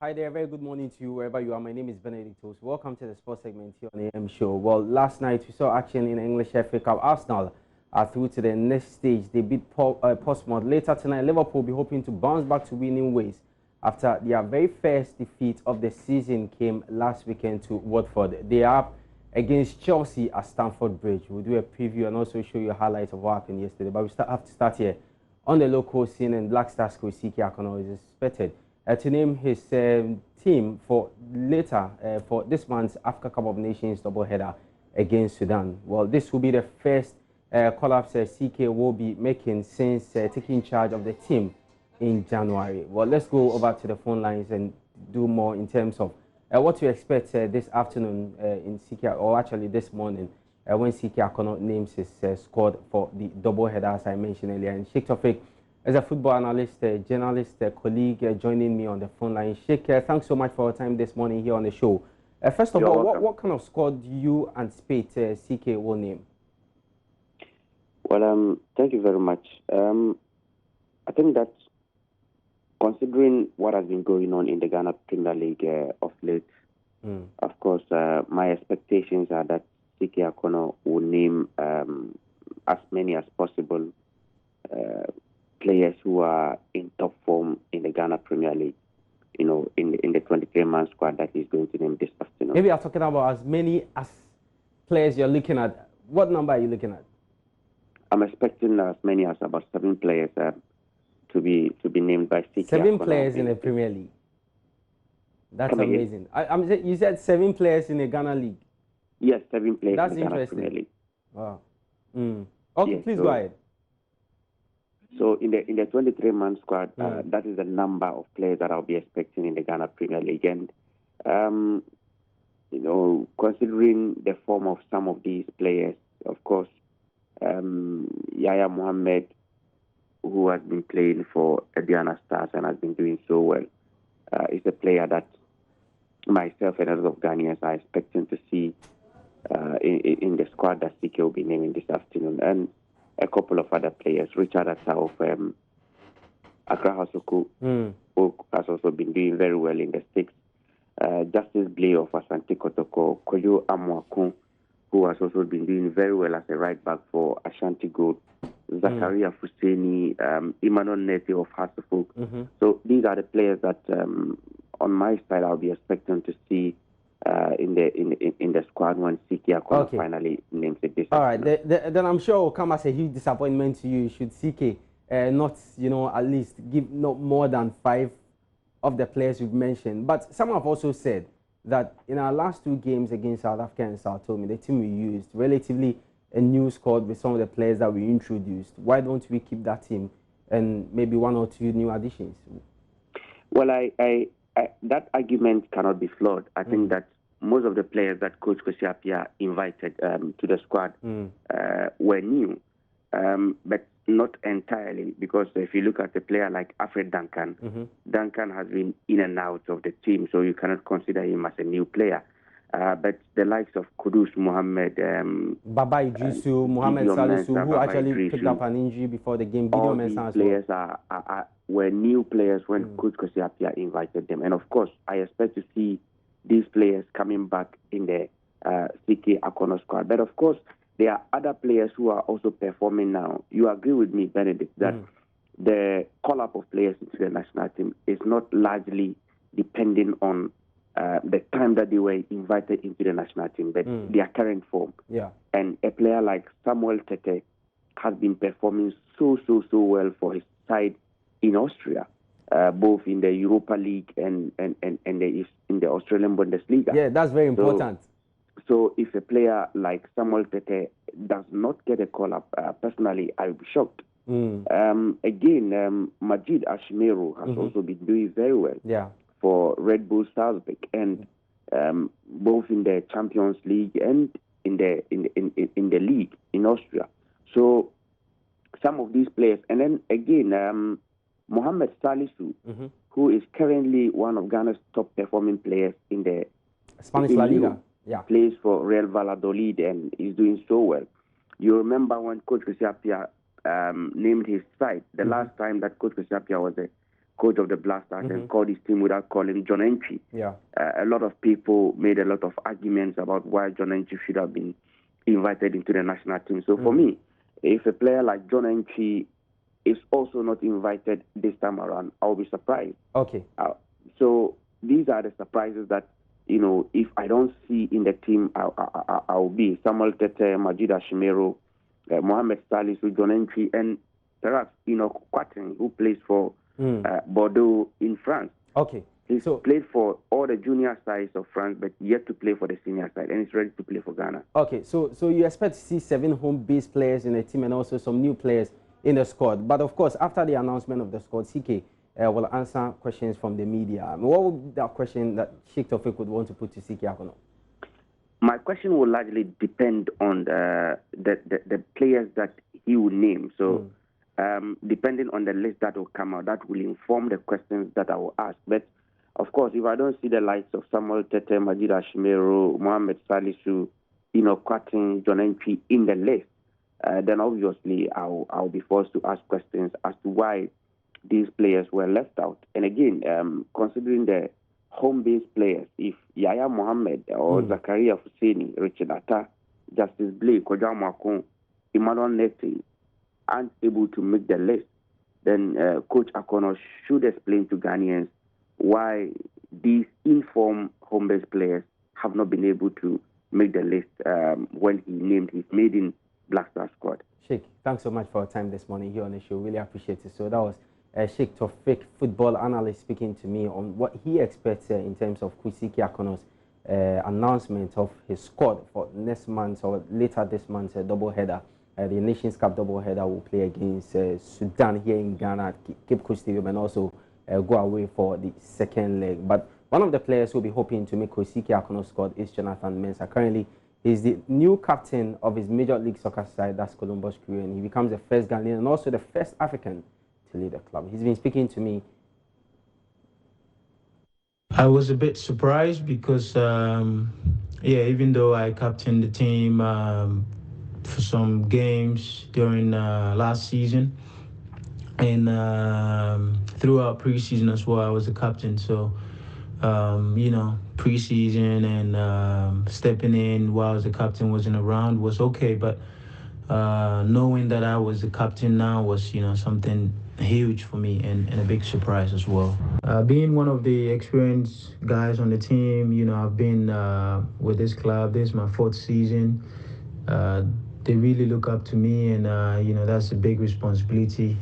Hi there, very good morning to you wherever you are. My name is Benedict Osu. Welcome to the sports segment here on the AM show. Well, last night we saw action in the English FA Cup. Arsenal are through to the next stage. They beat Portsmouth. Later tonight, Liverpool will be hoping to bounce back to winning ways after their very first defeat of the season came last weekend to Watford. They are up against Chelsea at Stamford Bridge. We'll do a preview and also show you highlights of what happened yesterday. But we have to start here on the local scene, and Black Stars coach CK Akono is expected to name his team for later for this month's Africa Cup of Nations doubleheader against Sudan. Well, this will be the first call-ups CK will be making since taking charge of the team in January. Well, let's go over to the phone lines and do more in terms of what to expect this afternoon in CK, or actually this morning when CK Akono names his squad for the doubleheader, as I mentioned earlier. And Sheikh Tofik, as a football analyst, journalist, colleague, joining me on the phone line. Sheikh, thanks so much for your time this morning here on the show. First of all, what kind of squad do you anticipate CK will name? Well, thank you very much. I think that considering what has been going on in the Ghana Premier League of late, of course, my expectations are that CK Akono will name as many as possible players who are in top form in the Ghana Premier League, you know, in the 23-man squad that he's going to name this afternoon. Maybe I'm talking about as many as players you're looking at. What number are you looking at? I'm expecting as many as about 7 players to be named by CK. 7 players in the Premier League. That's amazing. You said 7 players in the Ghana League. Yes, 7 players That's in the Ghana interesting. Premier League. Wow. Okay, yes, please go ahead. So in the 23-man squad, that is the number of players that I'll be expecting in the Ghana Premier League. And, you know, considering the form of some of these players, of course, Yaya Mohammed, who has been playing for Aduana Stars and has been doing so well, is a player that myself and others of Ghanaians are expecting to see in the squad that CK will be naming this afternoon. And a couple of other players, Richard Atao of Accra Hasuku, who has also been doing very well in the Sticks. Justice Blay of Asante Kotoko, Koyo Amwakun, who has also been doing very well as a right back for Ashanti Gold. Zakaria Fuseni, Emmanuel Nete of Hasselhoek. So these are the players that, on my side, I'll be expecting to see in the squad when CK Akono finally names it. All right, then I'm sure it will come as a huge disappointment to you should CK not, you know, at least give not more than 5 of the players you've mentioned. But some have also said that in our last 2 games against South Africa and Sao Tome, the team we used relatively a new squad with some of the players that we introduced. Why don't we keep that team and maybe 1 or 2 new additions? Well, I that argument cannot be flawed. I think that most of the players that Coach Kwesi Appiah invited to the squad were new, but not entirely, because if you look at a player like Alfred Duncan, Duncan has been in and out of the team, so you cannot consider him as a new player. But the likes of Kudus Mohammed, Baba Idrisu, Mohamed Salisu, who actually picked up an injury before the game. All these players were new players when Coach Kwesi Appiah invited them. And of course, I expect to see these players coming back in the CK Akono squad. But of course, there are other players who are also performing now. You agree with me, Benedict, that the call-up of players into the national team is not largely depending on the time that they were invited into the national team, but their current form. And a player like Samuel Tete has been performing so well for his side in Austria, both in the Europa League and in the Australian Bundesliga. Yeah, that's very important. So if a player like Samuel Tete does not get a call up, personally, I'll be shocked. Again, Majid Ashmeru has also been doing very well for Red Bull Salzburg, and both in the Champions League and in the league in Austria. So some of these players, and then again, Mohamed Salisu, who is currently one of Ghana's top performing players in the Spanish La Liga. Plays for Real Valladolid and is doing so well. You remember when Coach Chrisapia named his side, the last time that Coach Chrisapia was the coach of the Blasters and called his team without calling John Entry. A lot of people made a lot of arguments about why John Entry should have been invited into the national team. So for me, if a player like John Entry is also not invited this time around, I'll be surprised. So these are the surprises that, you know, if I don't see in the team, I'll be Samuel Tete, Majid Ashmeru, Mohamed Salisu, John Entry, and perhaps, you know, Quatin, who plays for Bordeaux in France. He's played for all the junior sides of France, but yet to play for the senior side, and he's ready to play for Ghana. So you expect to see 7 home-based players in the team and also some new players in the squad. But of course, after the announcement of the squad, CK will answer questions from the media. What would that question that Sheikh Taufik would want to put to CK Akono? My question will largely depend on the players that he will name. So depending on the list that will come out, that will inform the questions that I will ask. But of course, if I don't see the likes of Samuel Tete, Majid Ashmeru, Mohamed Salisu, Quatin, John Entry in the list, then obviously I'll be forced to ask questions as to why these players were left out. And again, considering the home-based players, if Yaya Mohammed or Zakaria Husseini, Richard Atta, Justice Blake, Kojo Amoako, Emmanuel Neti aren't able to make the list, then Coach Akono should explain to Ghanaians why these informed home-based players have not been able to make the list when he named his maiden Black Star squad. Sheikh, thanks so much for your time this morning here on the show. Really appreciate it. So that was Sheikh Taufik, football analyst, speaking to me on what he expects in terms of CK Akono's announcement of his squad for next month or later this month's doubleheader. The Nations Cup doubleheader will play against Sudan here in Ghana at Cape Coast Stadium, and also go away for the second leg. But one of the players who will be hoping to make CK Akono's squad is Jonathan Mensah. Currently, he's the new captain of his Major League Soccer side, that's Columbus Crew, and he becomes the first Ghanaian and also the first African to lead the club. He's been speaking to me. I was a bit surprised because, even though I captained the team for some games during last season, and throughout preseason as well, I was the captain. So, preseason and stepping in while the captain wasn't around was okay. But knowing that I was the captain now was, something huge for me and a big surprise as well. Being one of the experienced guys on the team, I've been with this club. This is my 4th season. They really look up to me, and that's a big responsibility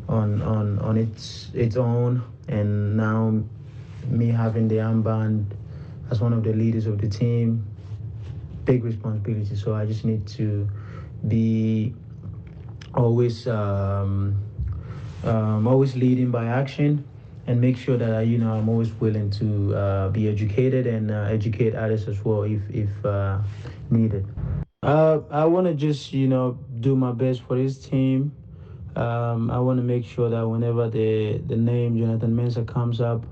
on its own. And now me having the armband as one of the leaders of the team, big responsibility. So I just need to be always leading by action and make sure that I'm always willing to be educated and educate others as well if needed. I want to just do my best for this team. I want to make sure that whenever the name Jonathan Mensah comes up,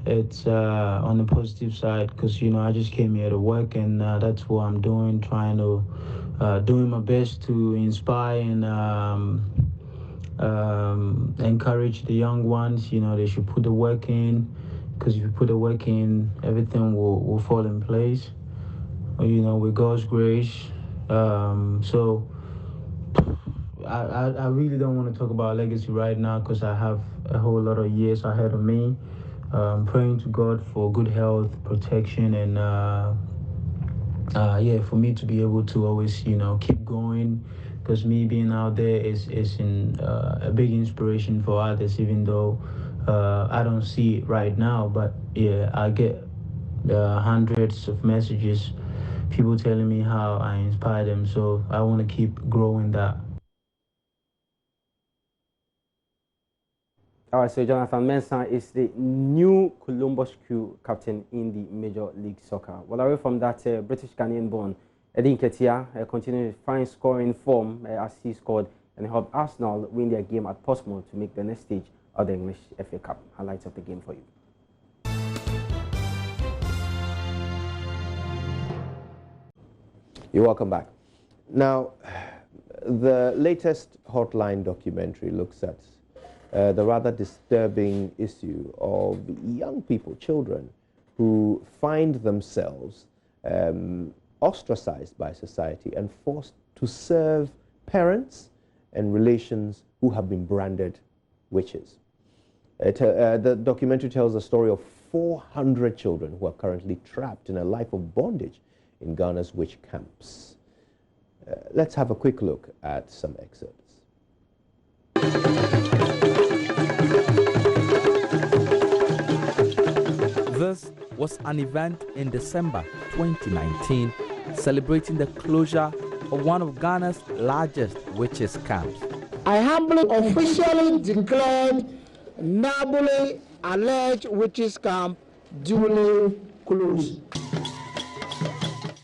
it's on the positive side, because I just came here to work, and that's what I'm doing, trying to doing my best to inspire and encourage the young ones. They should put the work in, because if you put the work in, everything will fall in place, with God's grace. So I really don't want to talk about legacy right now, because I have a whole lot of years ahead of me. Praying to God for good health, protection, and for me to be able to always keep going, because me being out there is a big inspiration for others, even though I don't see it right now. But yeah, I get hundreds of messages, people telling me how I inspire them, so I want to keep growing that. All right, so Jonathan Mensah is the new Columbus Crew captain in the Major League Soccer. Well, away from that, British Ghanaian born Eddie Nketiah continued fine scoring form as he scored and helped Arsenal win their game at Portsmouth to make the next stage of the English FA Cup. Highlights of the game for you. You're welcome back. Now, the latest Hotline documentary looks at the rather disturbing issue of young people, children, who find themselves ostracized by society and forced to serve parents and relations who have been branded witches. The documentary tells the story of 400 children who are currently trapped in a life of bondage in Ghana's witch camps. Let's have a quick look at some excerpts. This was an event in December 2019 celebrating the closure of one of Ghana's largest witches' camps. I humbly officially declared Nabule alleged witches' camp duly closed.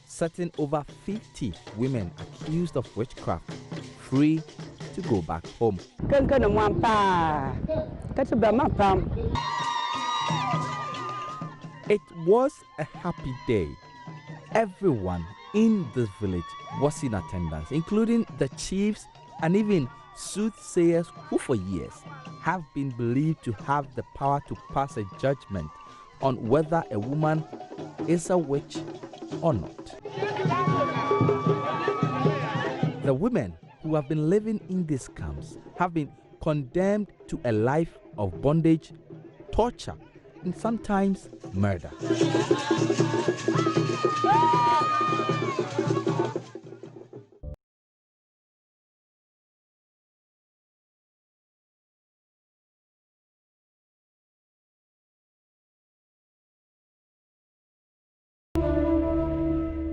Setting over 50 women accused of witchcraft free to go back home. It was a happy day. Everyone in this village was in attendance, including the chiefs and even soothsayers who for years have been believed to have the power to pass a judgment on whether a woman is a witch or not. The women who have been living in these camps have been condemned to a life of bondage, torture, and sometimes murder.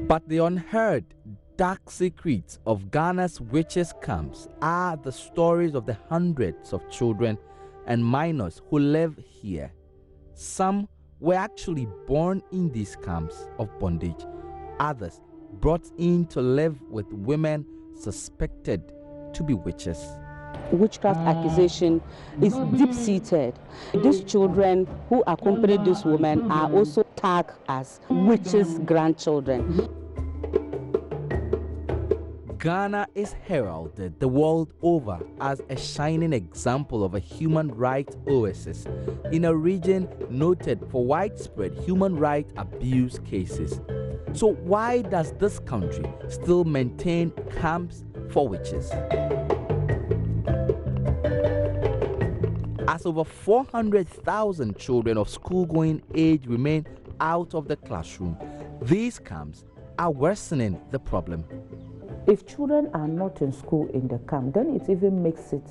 But the unheard dark secrets of Ghana's witches' camps are the stories of the hundreds of children and minors who live here. Some were actually born in these camps of bondage. Others brought in to live with women suspected to be witches. Witchcraft accusation is deep-seated. These children who accompanied these women are also tagged as witches' grandchildren. Ghana is heralded the world over as a shining example of a human rights oasis in a region noted for widespread human rights abuse cases. So why does this country still maintain camps for witches? As over 400,000 children of school-going age remain out of the classroom, these camps are worsening the problem. If children are not in school in the camp, then it even makes it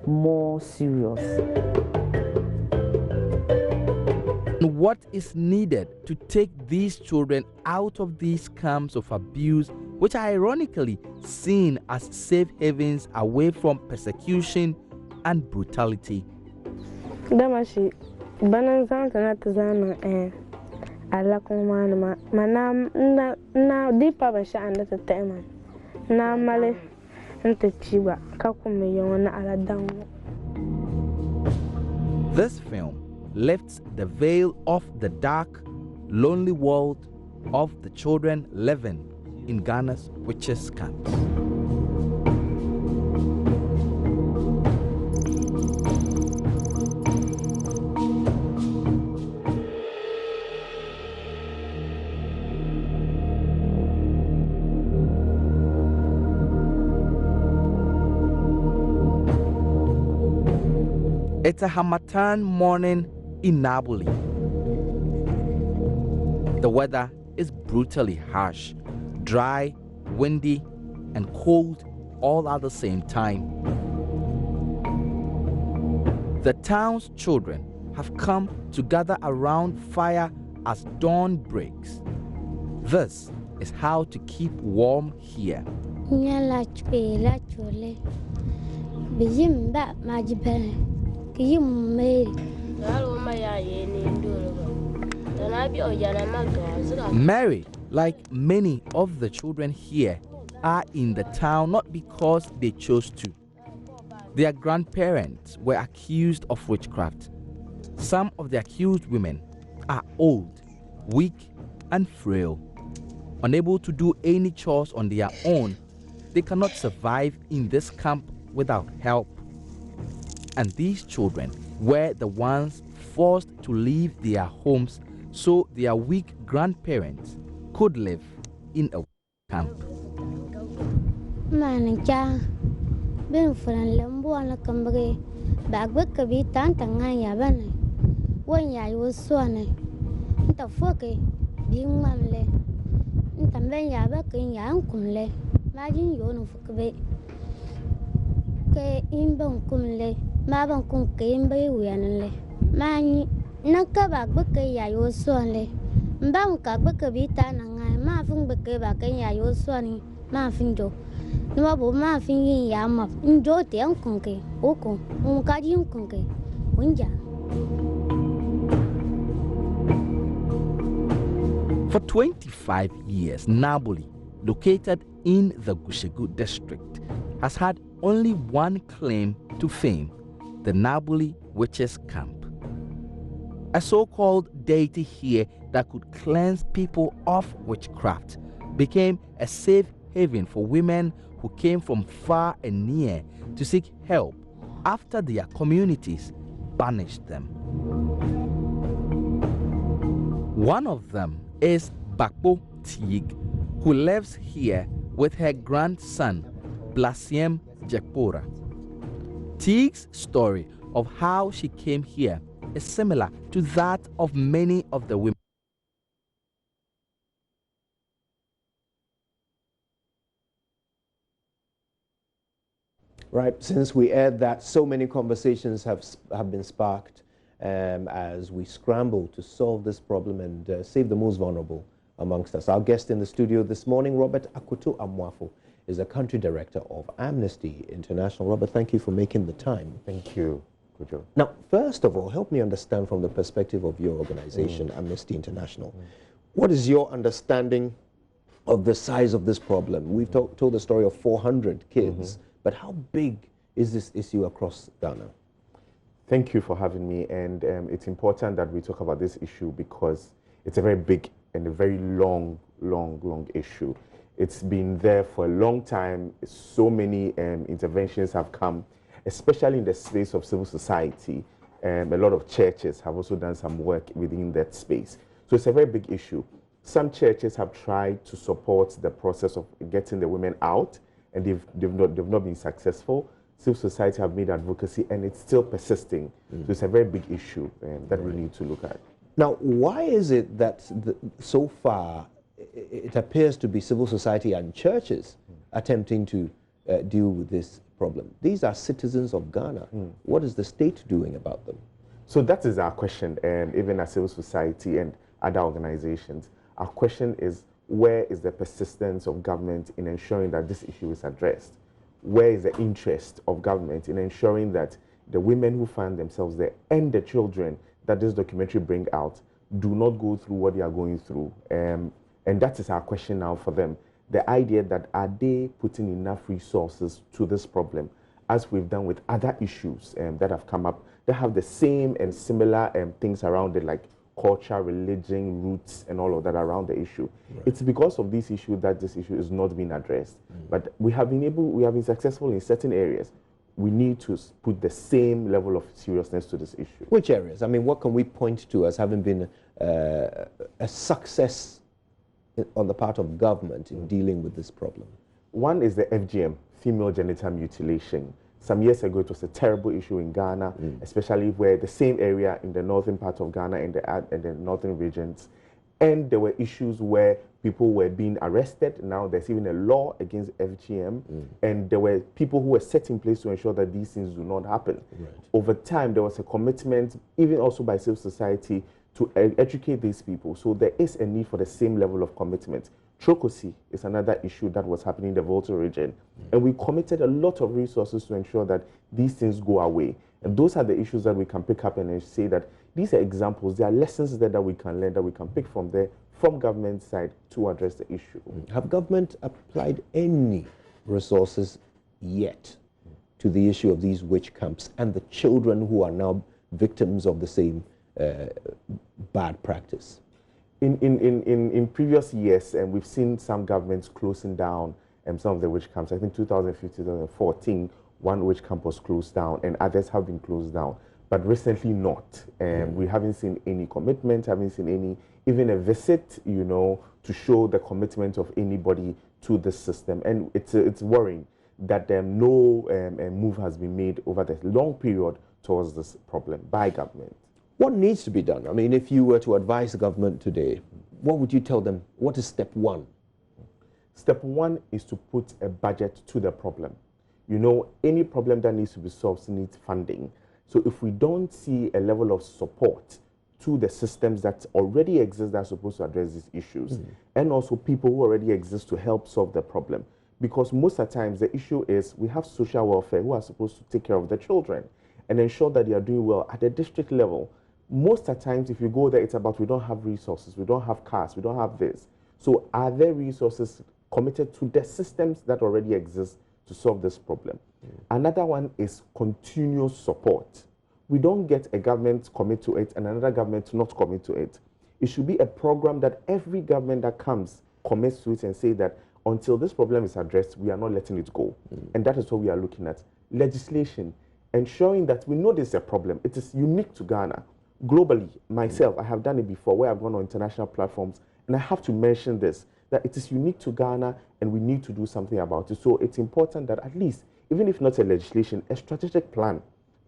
more serious. What is needed to take these children out of these camps of abuse, which are ironically seen as safe havens away from persecution and brutality? Damashi, bananzan tanatazana ala kumana manam na dipa basha anda tetema na male ntechiwa kakume yona ala dawo. This film lifts the veil of the dark, lonely world of the children living in Ghana's witches' camps. It's a Harmattan morning in Nabule. The weather is brutally harsh, dry, windy, and cold all at the same time. The town's children have come to gather around fire as dawn breaks. This is how to keep warm here. Mary, like many of the children here, are in the town not because they chose to. Their grandparents were accused of witchcraft. Some of the accused women are old, weak, and frail. Unable to do any chores on their own, they cannot survive in this camp without help. And these children were the ones forced to leave their homes so their weak grandparents could live in a camp. Ben furan lambu ala kambage bagwe kabi tan tanga ya bane won ya yo suane nta foke bi mamle nta ben ya ba kin ya kumle ma jin yo no fukbe ke imban kumle ma ban kun ke imbe wiyanle ma ni naka bagwe ke ya yo suane mbam ka gbe kabi tan nga ma fun be ke ba kin ya yo suane ma fin jo For 25 years, Nabuli, located in the Gushegu district, has had only one claim to fame, the Nabuli Witches Camp. A so-called deity here that could cleanse people of witchcraft became a safe haven for women who came from far and near to seek help after their communities banished them. One of them is Bakpo Teague, who lives here with her grandson, Blasiem Jekpora. Teague's story of how she came here is similar to that of many of the women. Right, since we aired that, so many conversations have been sparked as we scramble to solve this problem and save the most vulnerable amongst us. Our guest in the studio this morning, Robert Akoto Amwafo, is a country director of Amnesty International. Robert, thank you for making the time. Thank you. Good job. Now, first of all, help me understand from the perspective of your organization, Amnesty International. What is your understanding of the size of this problem? We've told the story of 400 kids. But how big is this issue across Ghana? Thank you for having me. And it's important that we talk about this issue because it's a very big and a very long issue. It's been there for a long time. So many interventions have come, especially in the space of civil society. A lot of churches have also done some work within that space. So it's a very big issue. Some churches have tried to support the process of getting the women out, and they've not been successful. Civil society have made advocacy, and it's still persisting. So it's a very big issue that we need to look at. Now, why is it that so far it appears to be civil society and churches attempting to deal with this problem? These are citizens of Ghana. What is the state doing about them? So that is our question, even as civil society and other organizations. Our question is, where is the persistence of government in ensuring that this issue is addressed? Where is the interest of government in ensuring that the women who find themselves there and the children that this documentary bring out do not go through what they are going through? And that is our question now for them. The idea that are they putting enough resources to this problem, as we've done with other issues that have come up, that have the same and similar things around it, like culture, religion, roots, and all of that around the issue. Right. It's because of this issue that this issue is not being addressed. But we have been successful in certain areas. We need to put the same level of seriousness to this issue. Which areas? I mean, what can we point to as having been a success on the part of government in dealing with this problem? One is the FGM, female genital mutilation. Some years ago, it was a terrible issue in Ghana, especially where the same area in the northern part of Ghana and the northern regions, And there were issues where people were being arrested. Now there's even a law against FGM. And there were people who were set in place to ensure that these things do not happen. Right. Over time, there was a commitment, even also by civil society, to educate these people. So there is a need for the same level of commitment. Trokosi is another issue that was happening in the Volta region. And we committed a lot of resources to ensure that these things go away. And those are the issues that we can pick up and say that these are examples, there are lessons there that we can learn, that we can pick from there, from government side, to address the issue. Have government applied any resources yet to the issue of these witch camps and the children who are now victims of the same bad practice? In previous years, and we've seen some governments closing down some of the witch camps. I think 2015, 2014, one witch camp was closed down, and others have been closed down. But recently not. We haven't seen any commitment, haven't seen any, even a visit, you know, to show the commitment of anybody to this system. And it's worrying that no move has been made over the long period towards this problem by government. What needs to be done? I mean, if you were to advise the government today, what would you tell them? What is step one? Step one is to put a budget to the problem. You know, any problem that needs to be solved needs funding. So if we don't see a level of support to the systems that already exist that are supposed to address these issues, and also people who already exist to help solve the problem, because most of the times the issue is we have social welfare who are supposed to take care of the children and ensure that they are doing well at the district level. Most of the times if you go there, it's about we don't have resources, we don't have cars, we don't have this. So are there resources committed to the systems that already exist to solve this problem? Another one is continuous support. We don't get a government to commit to it and another government to not commit to it. It should be a program that every government that comes commits to it and say that until this problem is addressed, we are not letting it go. And that is what we are looking at. Legislation, ensuring that we know this is a problem. It is unique to Ghana. Globally, myself, I have done it before where I've gone on international platforms, and I have to mention this, that it is unique to Ghana and we need to do something about it. So it's important that at least, even if not a legislation, a strategic plan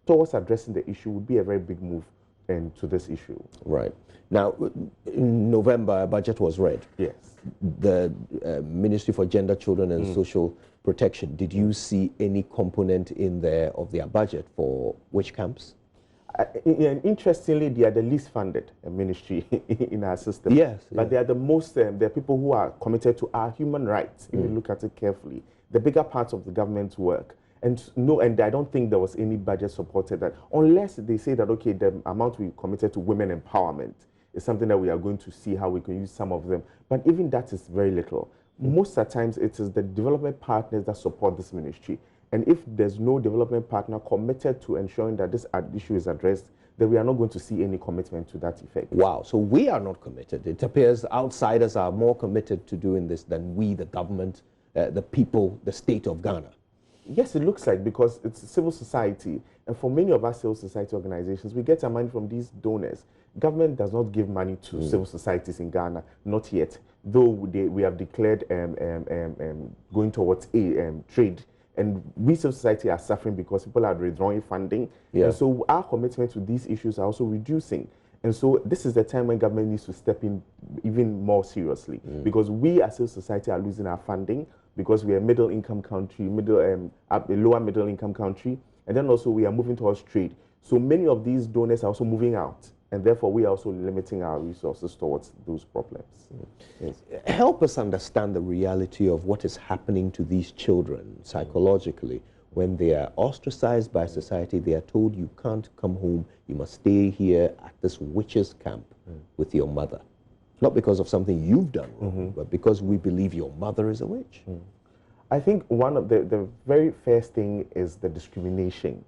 towards addressing the issue would be a very big move to this issue. Right. Now, in November, a budget was read. Yes. The Ministry for Gender, Children and Social Protection, did you see any component in there of their budget for witch camps? Interestingly, they are the least funded ministry in our system. Yes. But they are the most, they are people who are committed to our human rights, if you look at it carefully. The bigger parts of the government's work. And I don't think there was any budget supported that, unless they say that, okay, the amount we committed to women empowerment is something that we are going to see how we can use some of them. But even that is very little. Most of the times, it is the development partners that support this ministry. And if there's no development partner committed to ensuring that this issue is addressed, then we are not going to see any commitment to that effect. Wow, so we are not committed. It appears outsiders are more committed to doing this than we, the government, the people, the state of Ghana. Yes, it looks like, because it's civil society. And for many of our civil society organizations, we get our money from these donors. Government does not give money to civil societies in Ghana, not yet, though we have declared going towards trade. And we, civil society, are suffering because people are withdrawing funding. Yeah. And so our commitment to these issues are also reducing. And so this is the time when government needs to step in even more seriously, because we as civil society are losing our funding because we are a middle-income country, a lower middle-income country, and then also we are moving towards trade. So many of these donors are also moving out, and therefore we are also limiting our resources towards those problems. Yes. Help us understand the reality of what is happening to these children psychologically when they are ostracized by society. They are told you can't come home, you must stay here at this witches camp with your mother. Not because of something you've done wrong, but because we believe your mother is a witch. I think one of the very first thing is the discrimination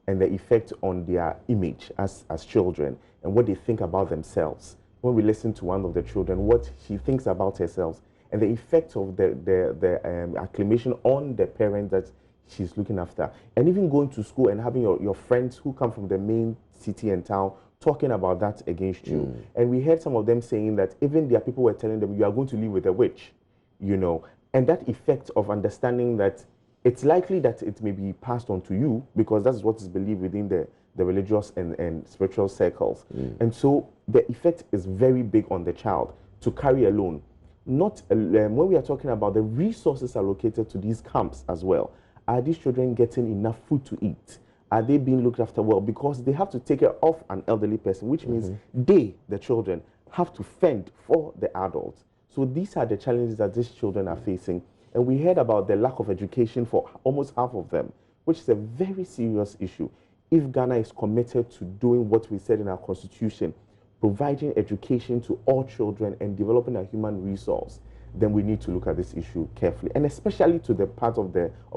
and the effect on their image as children and what they think about themselves. When we listen to one of the children, what she thinks about herself and the effect of the acclamation on the parent that she's looking after. And even going to school and having your friends who come from the main city and town talking about that against you. And we heard some of them saying that even their people were telling them, you are going to live with a witch, you know. And that effect of understanding that it's likely that it may be passed on to you, because that's what is believed within the religious and spiritual circles. And so the effect is very big on the child. to carry alone. Not when we are talking about the resources allocated to these camps as well. Are these children getting enough food to eat? Are they being looked after well? Because they have to take care of an elderly person, which means they, the children, have to fend for the adults. So these are the challenges that these children are facing. And we heard about the lack of education for almost half of them, which is a very serious issue. If Ghana is committed to doing what we said in our constitution, providing education to all children and developing a human resource, then we need to look at this issue carefully. And especially to the part of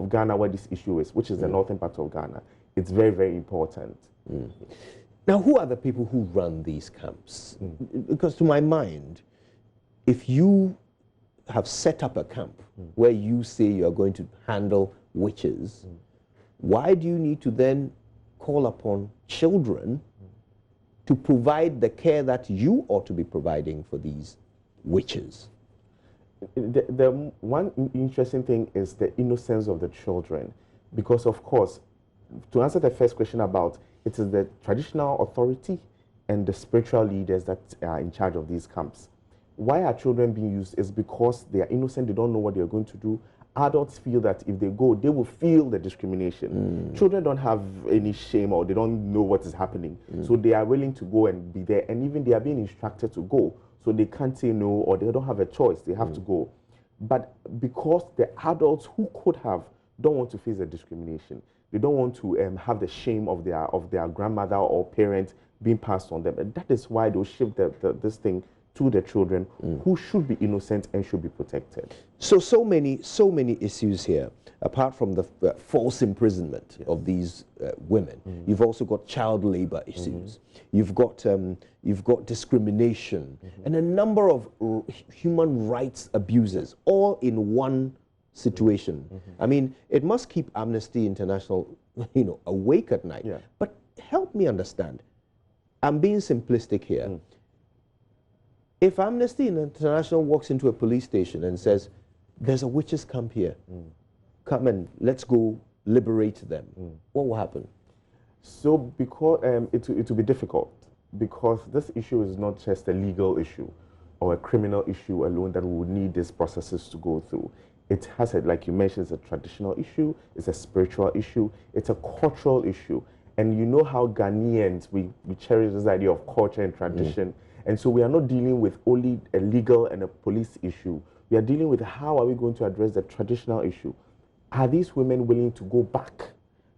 Ghana where this issue is, which is the northern part of Ghana. It's very, very important. Now, who are the people who run these camps? Because to my mind, if you have set up a camp where you say you are going to handle witches, why do you need to then call upon children to provide the care that you ought to be providing for these witches? The one interesting thing is the innocence of the children. Because, of course, to answer the first question about it is the traditional authority and the spiritual leaders that are in charge of these camps. Why are children being used is because they are innocent, they don't know what they are going to do. Adults feel that if they go, they will feel the discrimination. Children don't have any shame or they don't know what is happening. So they are willing to go and be there, and even they are being instructed to go. So they can't say no, or they don't have a choice, they have to go. But because the adults who could have don't want to face the discrimination, they don't want to have the shame of their grandmother or parent being passed on them. And that is why they'll shift this thing to the children who should be innocent and should be protected. So many issues here, apart from the false imprisonment of these women. You've also got child labor issues. You've got discrimination and a number of human rights abuses, all in one situation. I mean, it must keep Amnesty International, awake at night. But help me understand. I'm being simplistic here. If Amnesty International walks into a police station and says, there's a witches camp here, come and let's go liberate them, what will happen? So because it will be difficult, because this issue is not just a legal issue or a criminal issue alone that we would need these processes to go through. It has, like you mentioned, it's a traditional issue, it's a spiritual issue, it's a cultural issue. And you know how Ghanaians, we cherish this idea of culture and tradition. And so we are not dealing with only a legal and a police issue. We are dealing with how are we going to address the traditional issue. Are these women willing to go back?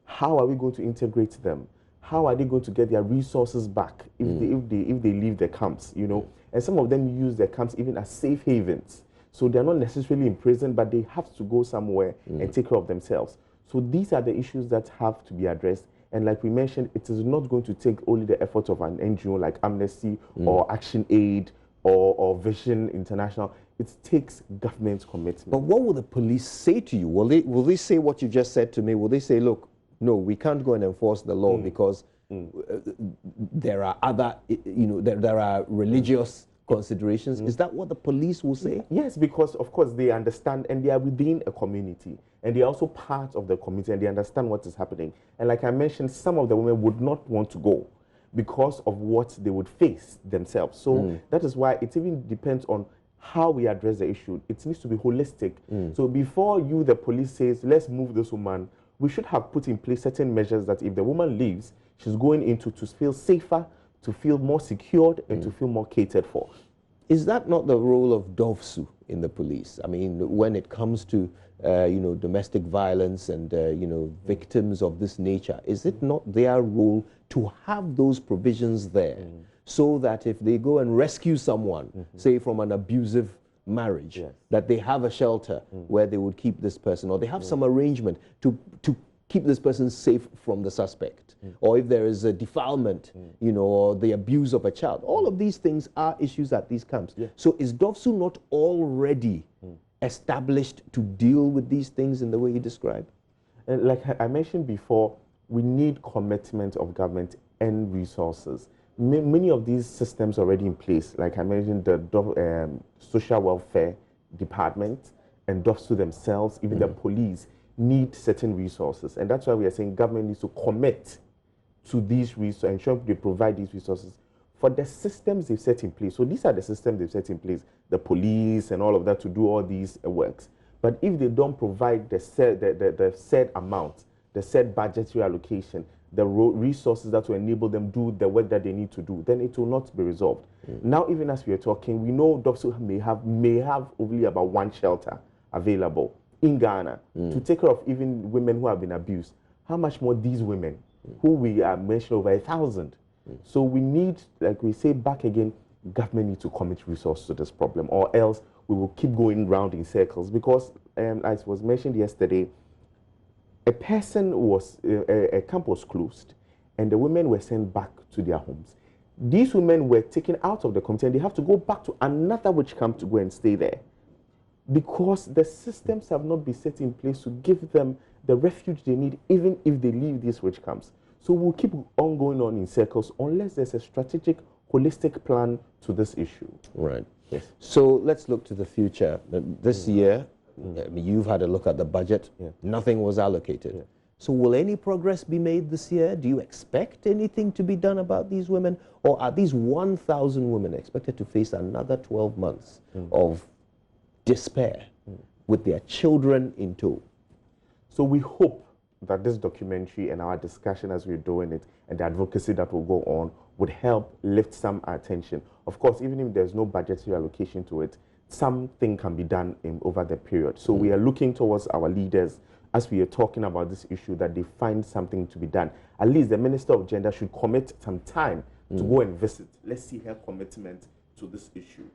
How are we going to integrate them? How are they going to get their resources back if they leave the camps, And some of them use their camps even as safe havens. So they're not necessarily in prison, but they have to go somewhere and take care of themselves. So these are the issues that have to be addressed. And like we mentioned, it is not going to take only the efforts of an NGO like Amnesty or Action Aid or Vision International. It takes government commitment. But what will the police say to you? Will they say what you just said to me? Will they say, look, no, we can't go and enforce the law because there are other, there are religious considerations? Is that what the police will say? Yes, because of course they understand and they are within a community and they are also part of the community and they understand what is happening. And like I mentioned, some of the women would not want to go because of what they would face themselves. So that is why it even depends on how we address the issue. It needs to be holistic. So before the police says, let's move this woman, we should have put in place certain measures that if the woman leaves, she's going into to feel safer, to feel more secured, and to feel more catered for. Is that not the role of DOVSU in the police? I mean, when it comes to, domestic violence and, victims of this nature, is it not their role to have those provisions there so that if they go and rescue someone, say from an abusive marriage, that they have a shelter where they would keep this person, or they have some arrangement to keep this person safe from the suspect, or if there is a defilement, or the abuse of a child. All of these things are issues at these camps. So is DOVSU not already established to deal with these things in the way you described? And like I mentioned before, we need commitment of government and resources. Many of these systems already in place, like I mentioned, the social welfare department and DOVSU themselves, even the police, need certain resources. And that's why we are saying government needs to commit to these resources, ensure they provide these resources for the systems they've set in place. So these are the systems they've set in place, the police and all of that to do all these works. But if they don't provide the said amount, the said budgetary allocation, the resources that will enable them do the work that they need to do, then it will not be resolved. Now, even as we are talking, we know Dopsu may have only about one shelter available in Ghana to take care of even women who have been abused. How much more these women, who we are mentioning over 1,000. So we need, like we say back again, government need to commit resources to this problem, or else we will keep going round in circles. Because, as was mentioned yesterday, a camp was closed, and the women were sent back to their homes. These women were taken out of the community, and they have to go back to another witch camp to go and stay there, because the systems have not been set in place to give them the refuge they need, even if they leave these witch camps. So we'll keep on going on in circles unless there's a strategic, holistic plan to this issue. Right. Yes. So let's look to the future. This year, I mean, you've had a look at the budget. Nothing was allocated. So will any progress be made this year? Do you expect anything to be done about these women? Or are these 1,000 women expected to face another 12 months of despair with their children in tow? So we hope that this documentary and our discussion as we're doing it and the advocacy that will go on would help lift some attention. Of course, even if there's no budgetary allocation to it, something can be done over the period. So we are looking towards our leaders as we are talking about this issue, that they find something to be done. At least the Minister of Gender should commit some time to go and visit. Let's see her commitment to this issue.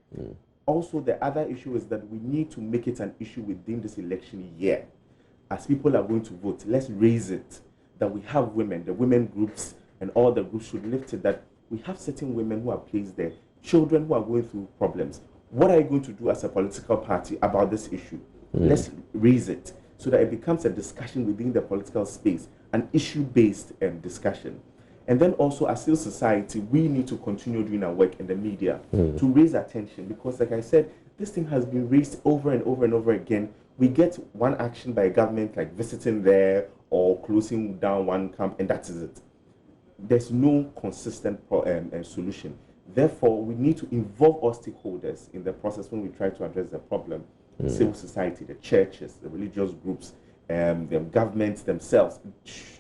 Also, the other issue is that we need to make it an issue within this election year. As people are going to vote, let's raise it, that we have women, the women groups and all the groups should lift it, that we have certain women who are placed there, children who are going through problems. What are you going to do as a political party about this issue? Let's raise it so that it becomes a discussion within the political space, an issue-based discussion. And then also as civil society, we need to continue doing our work in the media to raise attention, because like I said, this thing has been raised over and over and over again. We get one action by a government, like visiting there or closing down one camp, and that is it. There's no consistent solution. Therefore, we need to involve all stakeholders in the process when we try to address the problem. Civil society, the churches, the religious groups, the governments themselves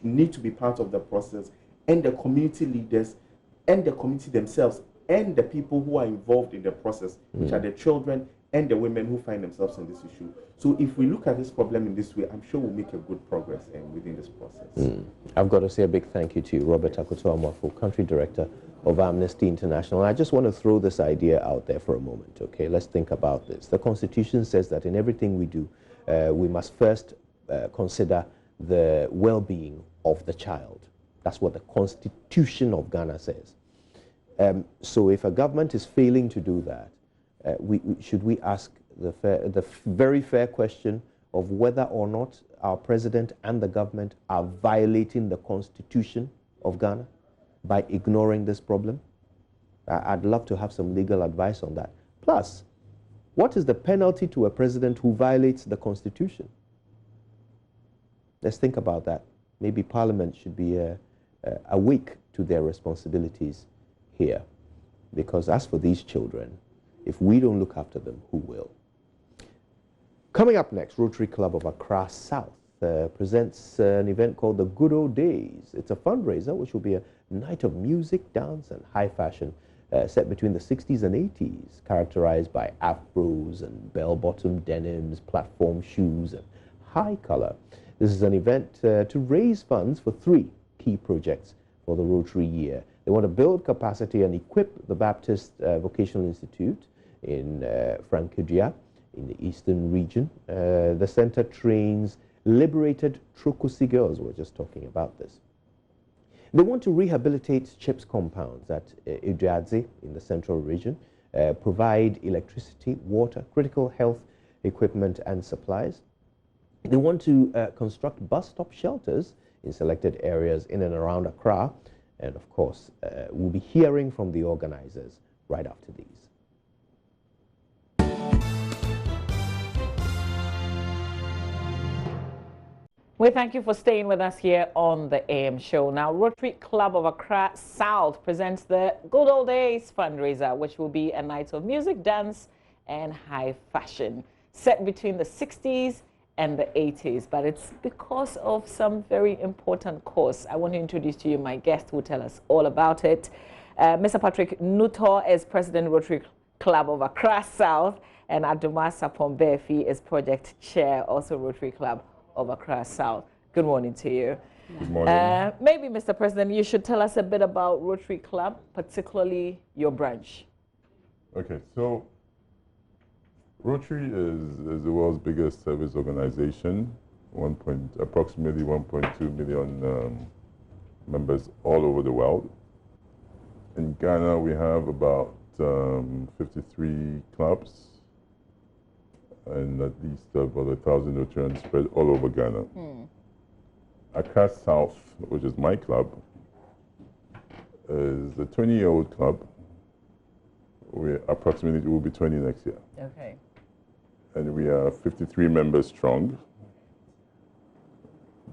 need to be part of the process, and the community leaders, and the community themselves, and the people who are involved in the process, which are the children and the women who find themselves in this issue. So if we look at this problem in this way, I'm sure we'll make a good progress within this process. I've got to say a big thank you to you, Robert Akoto Amoafo, Country Director of Amnesty International. I just want to throw this idea out there for a moment, okay? Let's think about this. The Constitution says that in everything we do, we must first consider the well-being of the child. That's what the Constitution of Ghana says. So if a government is failing to do that, should we ask the very fair question of whether or not our president and the government are violating the Constitution of Ghana by ignoring this problem? I'd love to have some legal advice on that. Plus, what is the penalty to a president who violates the Constitution? Let's think about that. Maybe Parliament should be awake to their responsibilities here. Because as for these children, if we don't look after them, who will? Coming up next, Rotary Club of Accra South presents an event called the Good Old Days. It's a fundraiser which will be a night of music, dance, and high fashion set between the 60s and 80s, characterized by afros and bell-bottom denims, platform shoes, and high color. This is an event to raise funds for 3 key projects for the Rotary year. They want to build capacity and equip the Baptist Vocational Institute in Francodia in the eastern region. The center trains liberated Trokosi girls. We're just talking about this. They want to rehabilitate CHIPS compounds at Iduadze in the central region, provide electricity, water, critical health equipment and supplies. They want to construct bus stop shelters in selected areas in and around Accra. And of course, we'll be hearing from the organizers right after these. We thank you for staying with us here on the AM show. Now, Rotary Club of Accra South presents the Good Old Days fundraiser, which will be a night of music, dance, and high fashion, set between the 60s and the 80s. But it's because of some very important cause. I want to introduce to you my guest who will tell us all about it. Mr. Patrick Nuttall is President Rotary Club of Accra South, and Adoma Sapon-Befi is Project Chair, also Rotary Club of Accra South. Good morning to you. Good morning. Maybe, Mr. President, you should tell us a bit about Rotary Club, particularly your branch. Okay, so Rotary is the world's biggest service organization, approximately 1.2 million members all over the world. In Ghana, we have about 53 clubs and at least about 1,000 Rotarians spread all over Ghana. Accra South, which is my club, is a 20-year-old club. We approximately will be 20 next year. Okay. And we are 53 members strong,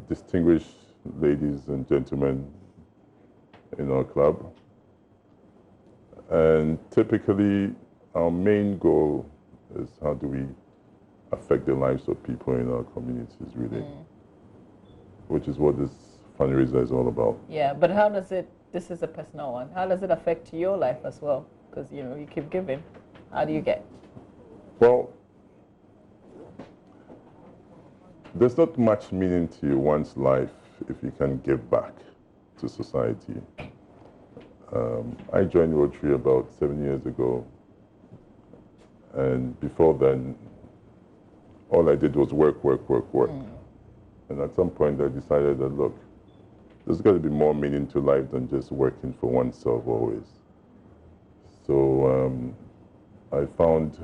distinguished ladies and gentlemen in our club. And typically, our main goal is how do we affect the lives of people in our communities, really, which is what this fundraiser is all about. Yeah, but how does it, this is a personal one, how does it affect your life as well? Because, you know, you keep giving. How do you get? Well, there's not much meaning to one's life if you can give back to society. I joined Rotary about 7 years ago, and before then, all I did was work. And at some point, I decided that, look, there's got to be more meaning to life than just working for oneself always. So I found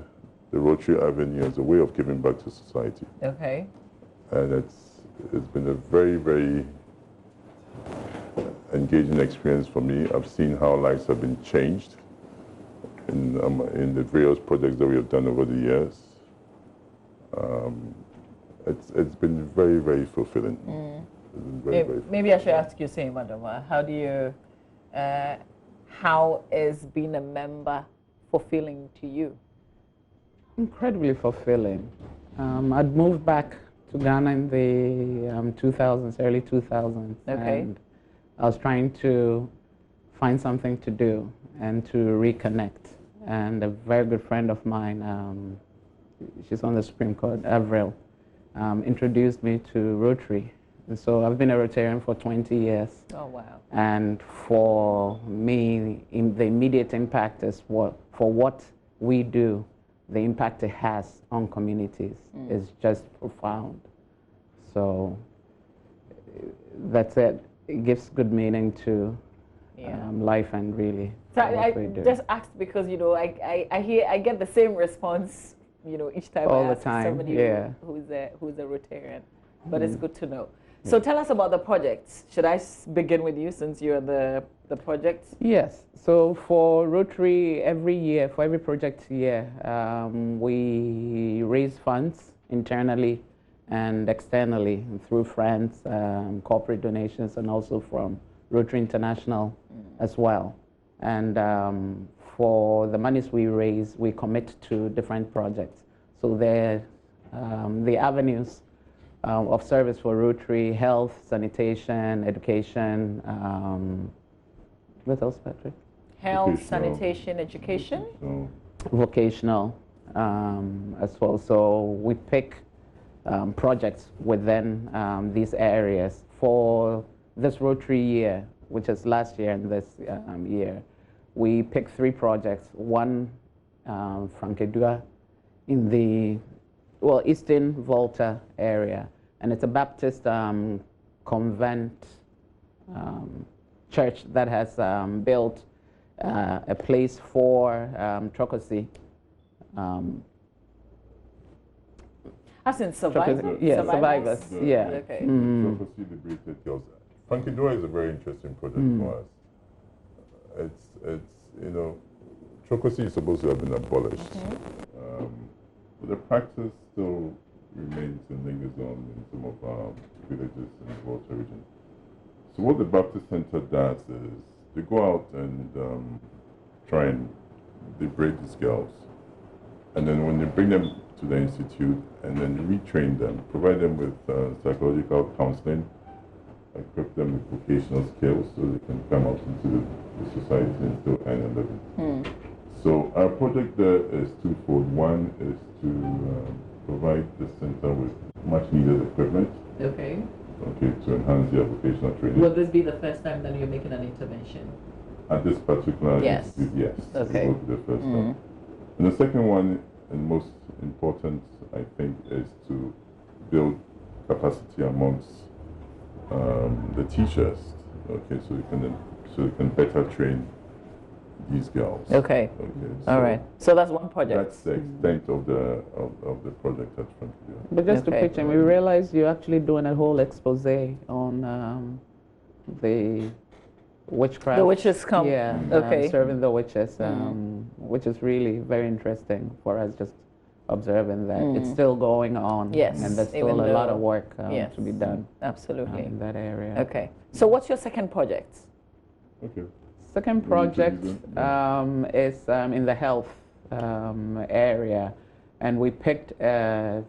the Rotary Avenue as a way of giving back to society. Okay. And it's been a very, very engaging experience for me. I've seen how lives have been changed in the various projects that we have done over the years. It's been very, very fulfilling. It's been very, very maybe I should ask you, same, Adoma, how do you, how is being a member fulfilling to you? Incredibly fulfilling. I'd moved back to Ghana in the 2000s, early 2000s. Okay. And I was trying to find something to do and to reconnect. And a very good friend of mine, she's on the Supreme Court, Avril, introduced me to Rotary. And so I've been a Rotarian for 20 years. Oh, wow. And for me, the immediate impact is for what we do, the impact it has on communities is just profound. So that's it. It gives good meaning to life and really what we do. Just asked because, you know, I get the same response, you know, each time all I ask the time, somebody who's a Rotarian. But it's good to know. So Yeah. tell us about the projects. Should I begin with you since you're the project? Yes. So for Rotary, every year, for every project year, we raise funds internally and externally through friends, corporate donations, and also from Rotary International as well. And for the monies we raise, we commit to different projects. So they're the avenues of service for Rotary: health, sanitation, education. What else, Patrick? Health, sanitation, education. Vocational as well. So we pick projects within these areas. For this Rotary year, which is last year and this year, we picked 3 projects. One, Frankedua, in the Eastern Volta area, and it's a Baptist convent church that has built a place for Trokosi. As in survivors? Yeah, survivors. Yeah. Okay. Trokosi liberated girls. Frankedua is a very interesting project for us. It's you know, Trokosi is supposed to have been abolished. But the practice still remains and lingers on in some of our villages in the Volta region. So what the Baptist Center does is they go out and try and they breed these girls. And then when they bring them to the institute and then retrain them, provide them with psychological counseling, equip them with vocational skills so they can come out into the society and still earn a living. So our project there is twofold. One is to provide the center with much needed equipment. Okay. Okay, to enhance their vocational training. Will this be the first time that you're making an intervention? At this particular Yes. institute, yes. Okay. It will be the first time. And the second one, and most important, I think, is to build capacity amongst the teachers. Okay, so you can better train these girls. Okay. All right. So that's one project. That's the extent of the project at Frontier. But just to pitch in, we realized you're actually doing a whole expose on the witchcraft. The witches come. Yeah. Okay. Serving the witches, which is really very interesting for us, just observing that it's still going on. Yes. And there's still a lot of work to be done. Absolutely. In that area. Okay. So what's your second project? Okay. Second project is in the health area, and we picked a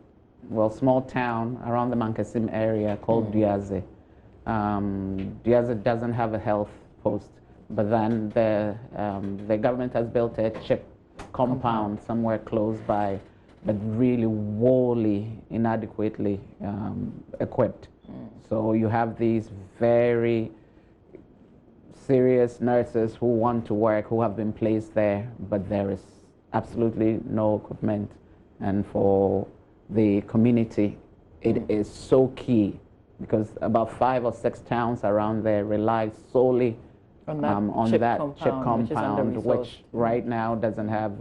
small town around the Mankasim area called Duyaze. Duyaze doesn't have a health post, but then the government has built a CHIP compound somewhere close by, but really woefully inadequately equipped. So you have these very serious nurses who want to work, who have been placed there, but there is absolutely no equipment. And for the community, it is so key, because about 5 or 6 towns around there rely solely on that CHIP compound, which right now doesn't have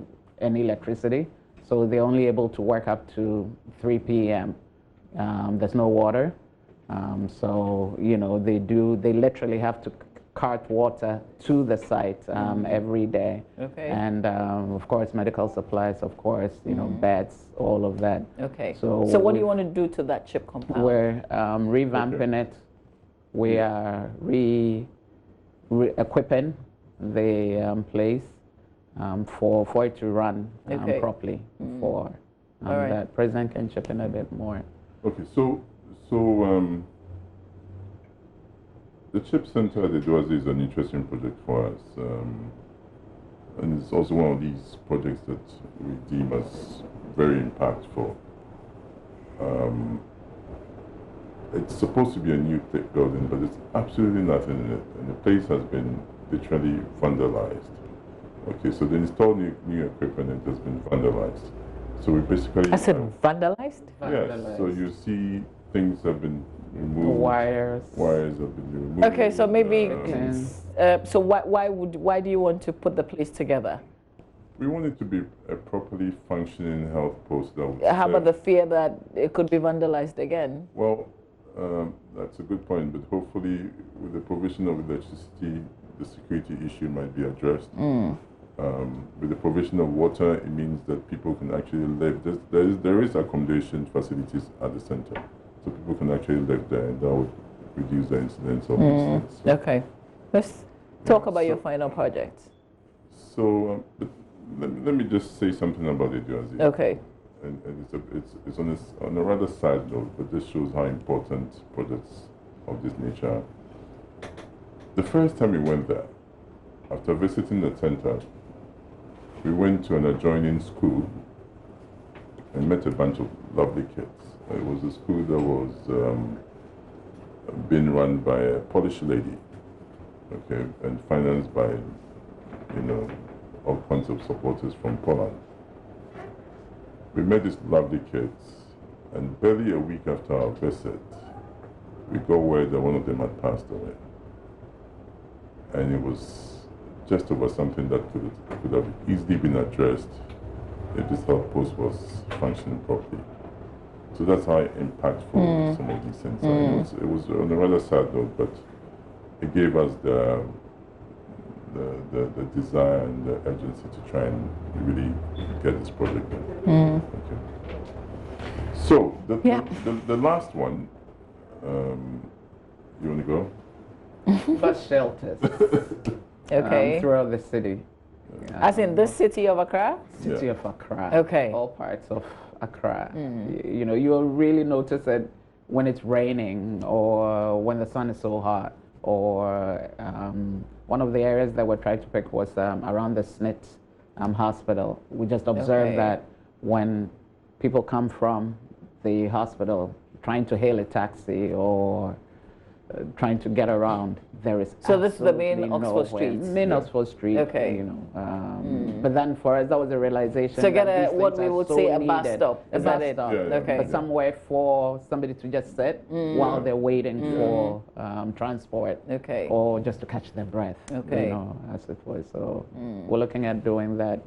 any electricity. So they're only able to work up to 3 p.m. There's no water. So, they literally have to cart water to the site every day. Okay. And of course, medical supplies, of course, beds, all of that. Okay. So what do you want to do to that CHIP compound? We're revamping it. We are equipping the place for it to run properly. For that. President can chip in a bit more. Okay. So the CHIP Center at the Duyaze is an interesting project for us, and it's also one of these projects that we deem as very impactful. It's supposed to be a new building, but it's absolutely nothing in it, and the place has been literally vandalized. Okay, so they installed new equipment and it has been vandalized. So we basically... I said vandalized? Yes, so you see things have been removed. Wires have been removed. Okay, so maybe, so why do you want to put the place together? We want it to be a properly functioning health post. How about the fear that it could be vandalized again? Well, that's a good point, but hopefully with the provision of electricity, the security issue might be addressed. With the provision of water, it means that people can actually live. There is accommodation facilities at the center, so people can actually live there, and that would reduce the incidence of these things. Okay, let's talk about your final project. So let me just say something about the Duyaze. Okay. And it's on a rather sad note, but this shows how important projects of this nature are. The first time we went there, after visiting the center, we went to an adjoining school and met a bunch of lovely kids. It was a school that was being run by a Polish lady, okay, and financed by, all kinds of supporters from Poland. We met these lovely kids, and barely a week after our visit, we got word that one of them had passed away. And it was just over something that could have easily been addressed if this health post was functioning properly. So that's how impactful some of these things are. It was on a rather sad note, but it gave us the desire and the urgency to try and really get this project done. Okay. So the last one, you want to go? Bus shelters. Okay. Throughout the city. As in the city of Accra? City of Accra. Okay. All parts of Accra. You know, you'll really notice it when it's raining or when the sun is so hot. Or one of the areas that we tried to pick was around the SNIT hospital. We just observed that when people come from the hospital trying to hail a taxi or trying to get around, there is so this is the main absolutely Oxford nowhere. Street. Main Oxford Street. Okay. You know, but then for us that was a realization. So get that a what we would say a bus stop. A Is that bus it? stop. Okay. But somewhere for somebody to just sit while they're waiting for transport. Okay. Or just to catch their breath. Okay. You know, as it was. So we're looking at doing that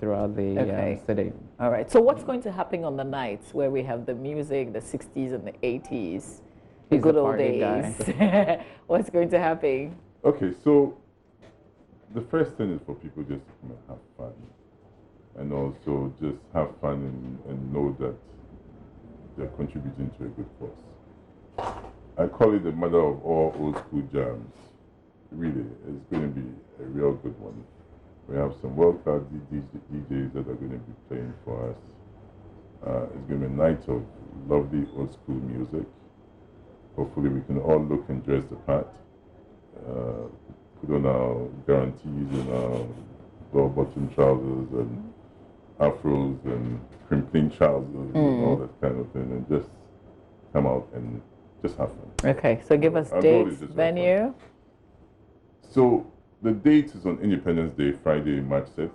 throughout the city. All right. So what's going to happen on the nights where we have the music, the 60s and the 80s? The He's good a old party days. What's going to happen? Okay, so the first thing is for people just to come and have fun. And also just have fun and know that they're contributing to a good cause. I call it the mother of all old school jams. Really, it's going to be a real good one. We have some world-class DJs that are going to be playing for us. It's going to be a night of lovely old school music. Hopefully we can all look and dress the part. Put on our guarantees and our bell-bottom trousers and afros and crimping trousers and all that kind of thing, and just come out and just have fun. Okay, so give us dates, venue. So the date is on Independence Day, Friday, March 6th.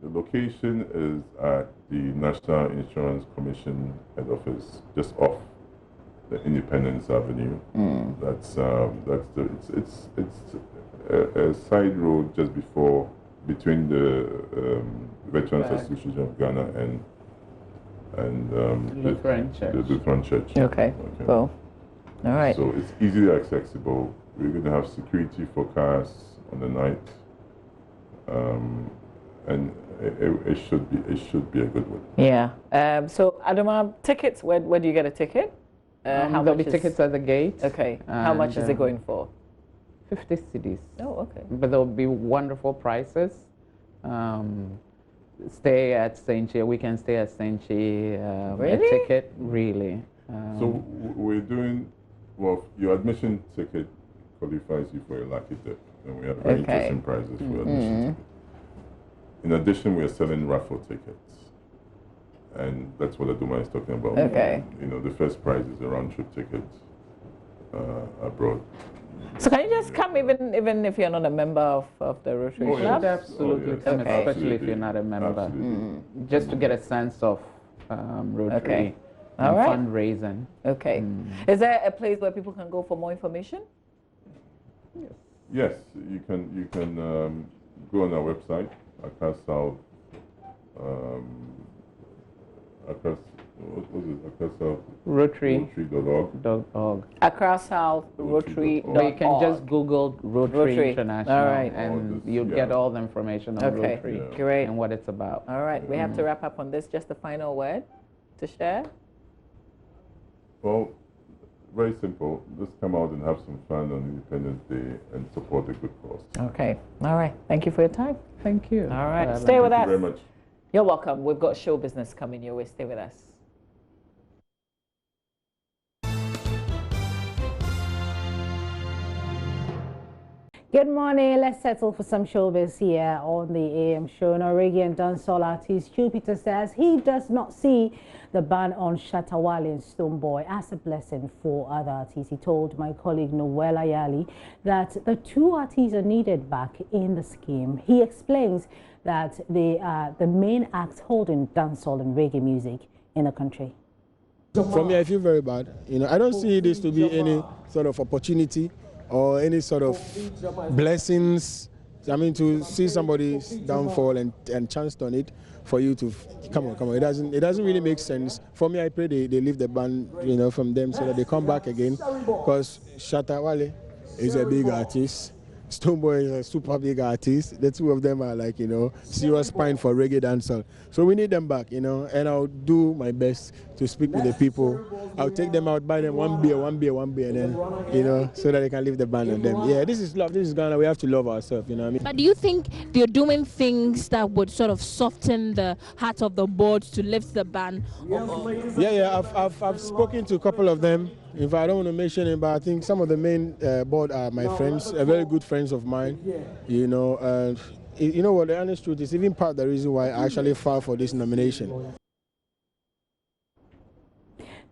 The location is at the National Insurance Commission head office, just off the Independence Avenue. That's it's a side road just between the Veterans Association of Ghana and Lutheran Church. The Lutheran Church. Okay. Cool. All right. So it's easily accessible. We're going to have security for cars on the night, and it should be a good one. Yeah. So Adama, tickets. Where do you get a ticket? There'll be tickets at the gate. Okay. How much is it going for? 50 cedis. Oh, okay. But there'll be wonderful prices. Stay at Senchi, we can stay at Senchi. Really? A ticket, really. So we're doing, well, your admission ticket qualifies you for a lucky dip. And we have very interesting prizes for admission tickets. In addition, we are selling raffle tickets. And that's what Aduma is talking about. Okay. You know, the first prize is a round-trip ticket abroad. So can you just come even if you're not a member of the Rotary Club? Absolutely come, especially if you're not a member. Just to get a sense of Rotary and fundraising. Okay. Is there a place where people can go for more information? Yes, you can go on our website, Accra South. Accra South Rotary.org. Accra South Rotary.org. Or you can just Google Rotary International, all right, and you'll get all the information on Rotary and what it's about. All right, we have to wrap up on this. Just a final word to share. Well, very simple. Just come out and have some fun on Independence Day and support a good cause. Okay. All right. Thank you for your time. Thank you. All right. Stay with us. Thank you very much. You're welcome. We've got show business coming your way. Stay with us. Good morning. Let's settle for some showbiz here on the AM show. Norwegian dancehall artist Jupiter says he does not see the ban on Shatta Wale and Stonebwoy as a blessing for other artists. He told my colleague Noel Ayali that the two artists are needed back in the scheme. He explains that they are the main acts holding dancehall and reggae music in the country. For me, I feel very bad. You know, I don't see this to be any sort of opportunity or any sort of blessings. I mean, to see somebody's downfall and chance on it for you to come on. It doesn't really make sense. For me, I pray they leave the ban, you know, from them so that they come back again, because Shatta Wale is a big artist. Stonebwoy is a super big artist. The two of them are like, you know, serious spine for reggae dancehall. So we need them back, you know, and I'll do my best to speak with the people. I'll take them out, buy them one beer, and then, you know, so that they can leave the band on them. Yeah, this is love. This is Ghana. We have to love ourselves, you know what I mean? But do you think they're doing things that would sort of soften the heart of the board to lift the band? Yeah, I've spoken to a couple of them. If I don't want to mention it, but I think some of the main board are my friends, very good friends of mine, you know, and you know what, the honest truth is even part of the reason why I actually filed for this nomination.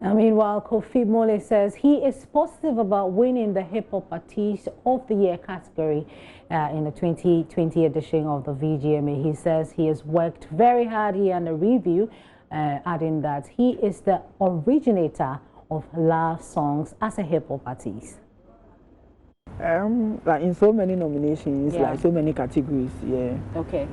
Now, meanwhile, Kofi Mole says he is positive about winning the Hip Hop Artist of the Year category in the 2020 edition of the VGMA. He says he has worked very hard here in the review, adding that he is the originator of love songs as a hip hop artist. Like in so many nominations, like so many categories, Okay.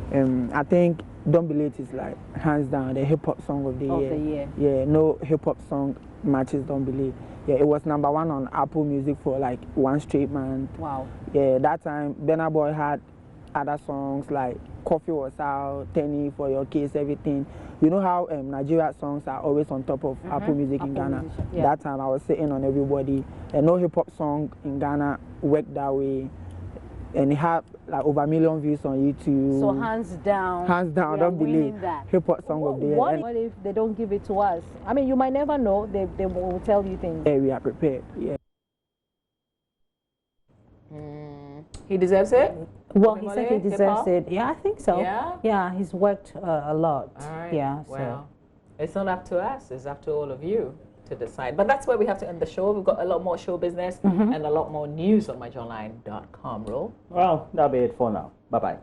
I think Don't Be Late is like hands down the hip hop song of the year. Yeah, no hip hop song matches Don't Be Late. Yeah, it was #1 on Apple Music for like 1 straight month. Wow. Yeah, that time Burna Boy had other songs like Coffee Was Out, Tenny For Your Case, everything. You know how Nigeria songs are always on top of Apple Music in Ghana. That time I was sitting on everybody, and no hip hop song in Ghana worked that way. And it had like over 1 million views on YouTube. So hands down, Don't believe hip hop song of the year. What if they don't give it to us? I mean, you might never know. They will tell you things. Yeah, we are prepared. Yeah. He deserves it? Well, he said he deserves it. Yeah, I think so. Yeah? Yeah, he's worked a lot. All right. Yeah, well, it's not up to us. It's up to all of you to decide. But that's where we have to end the show. We've got a lot more show business and a lot more news on myjournline.com. Roll. Well, that'll be it for now. Bye-bye.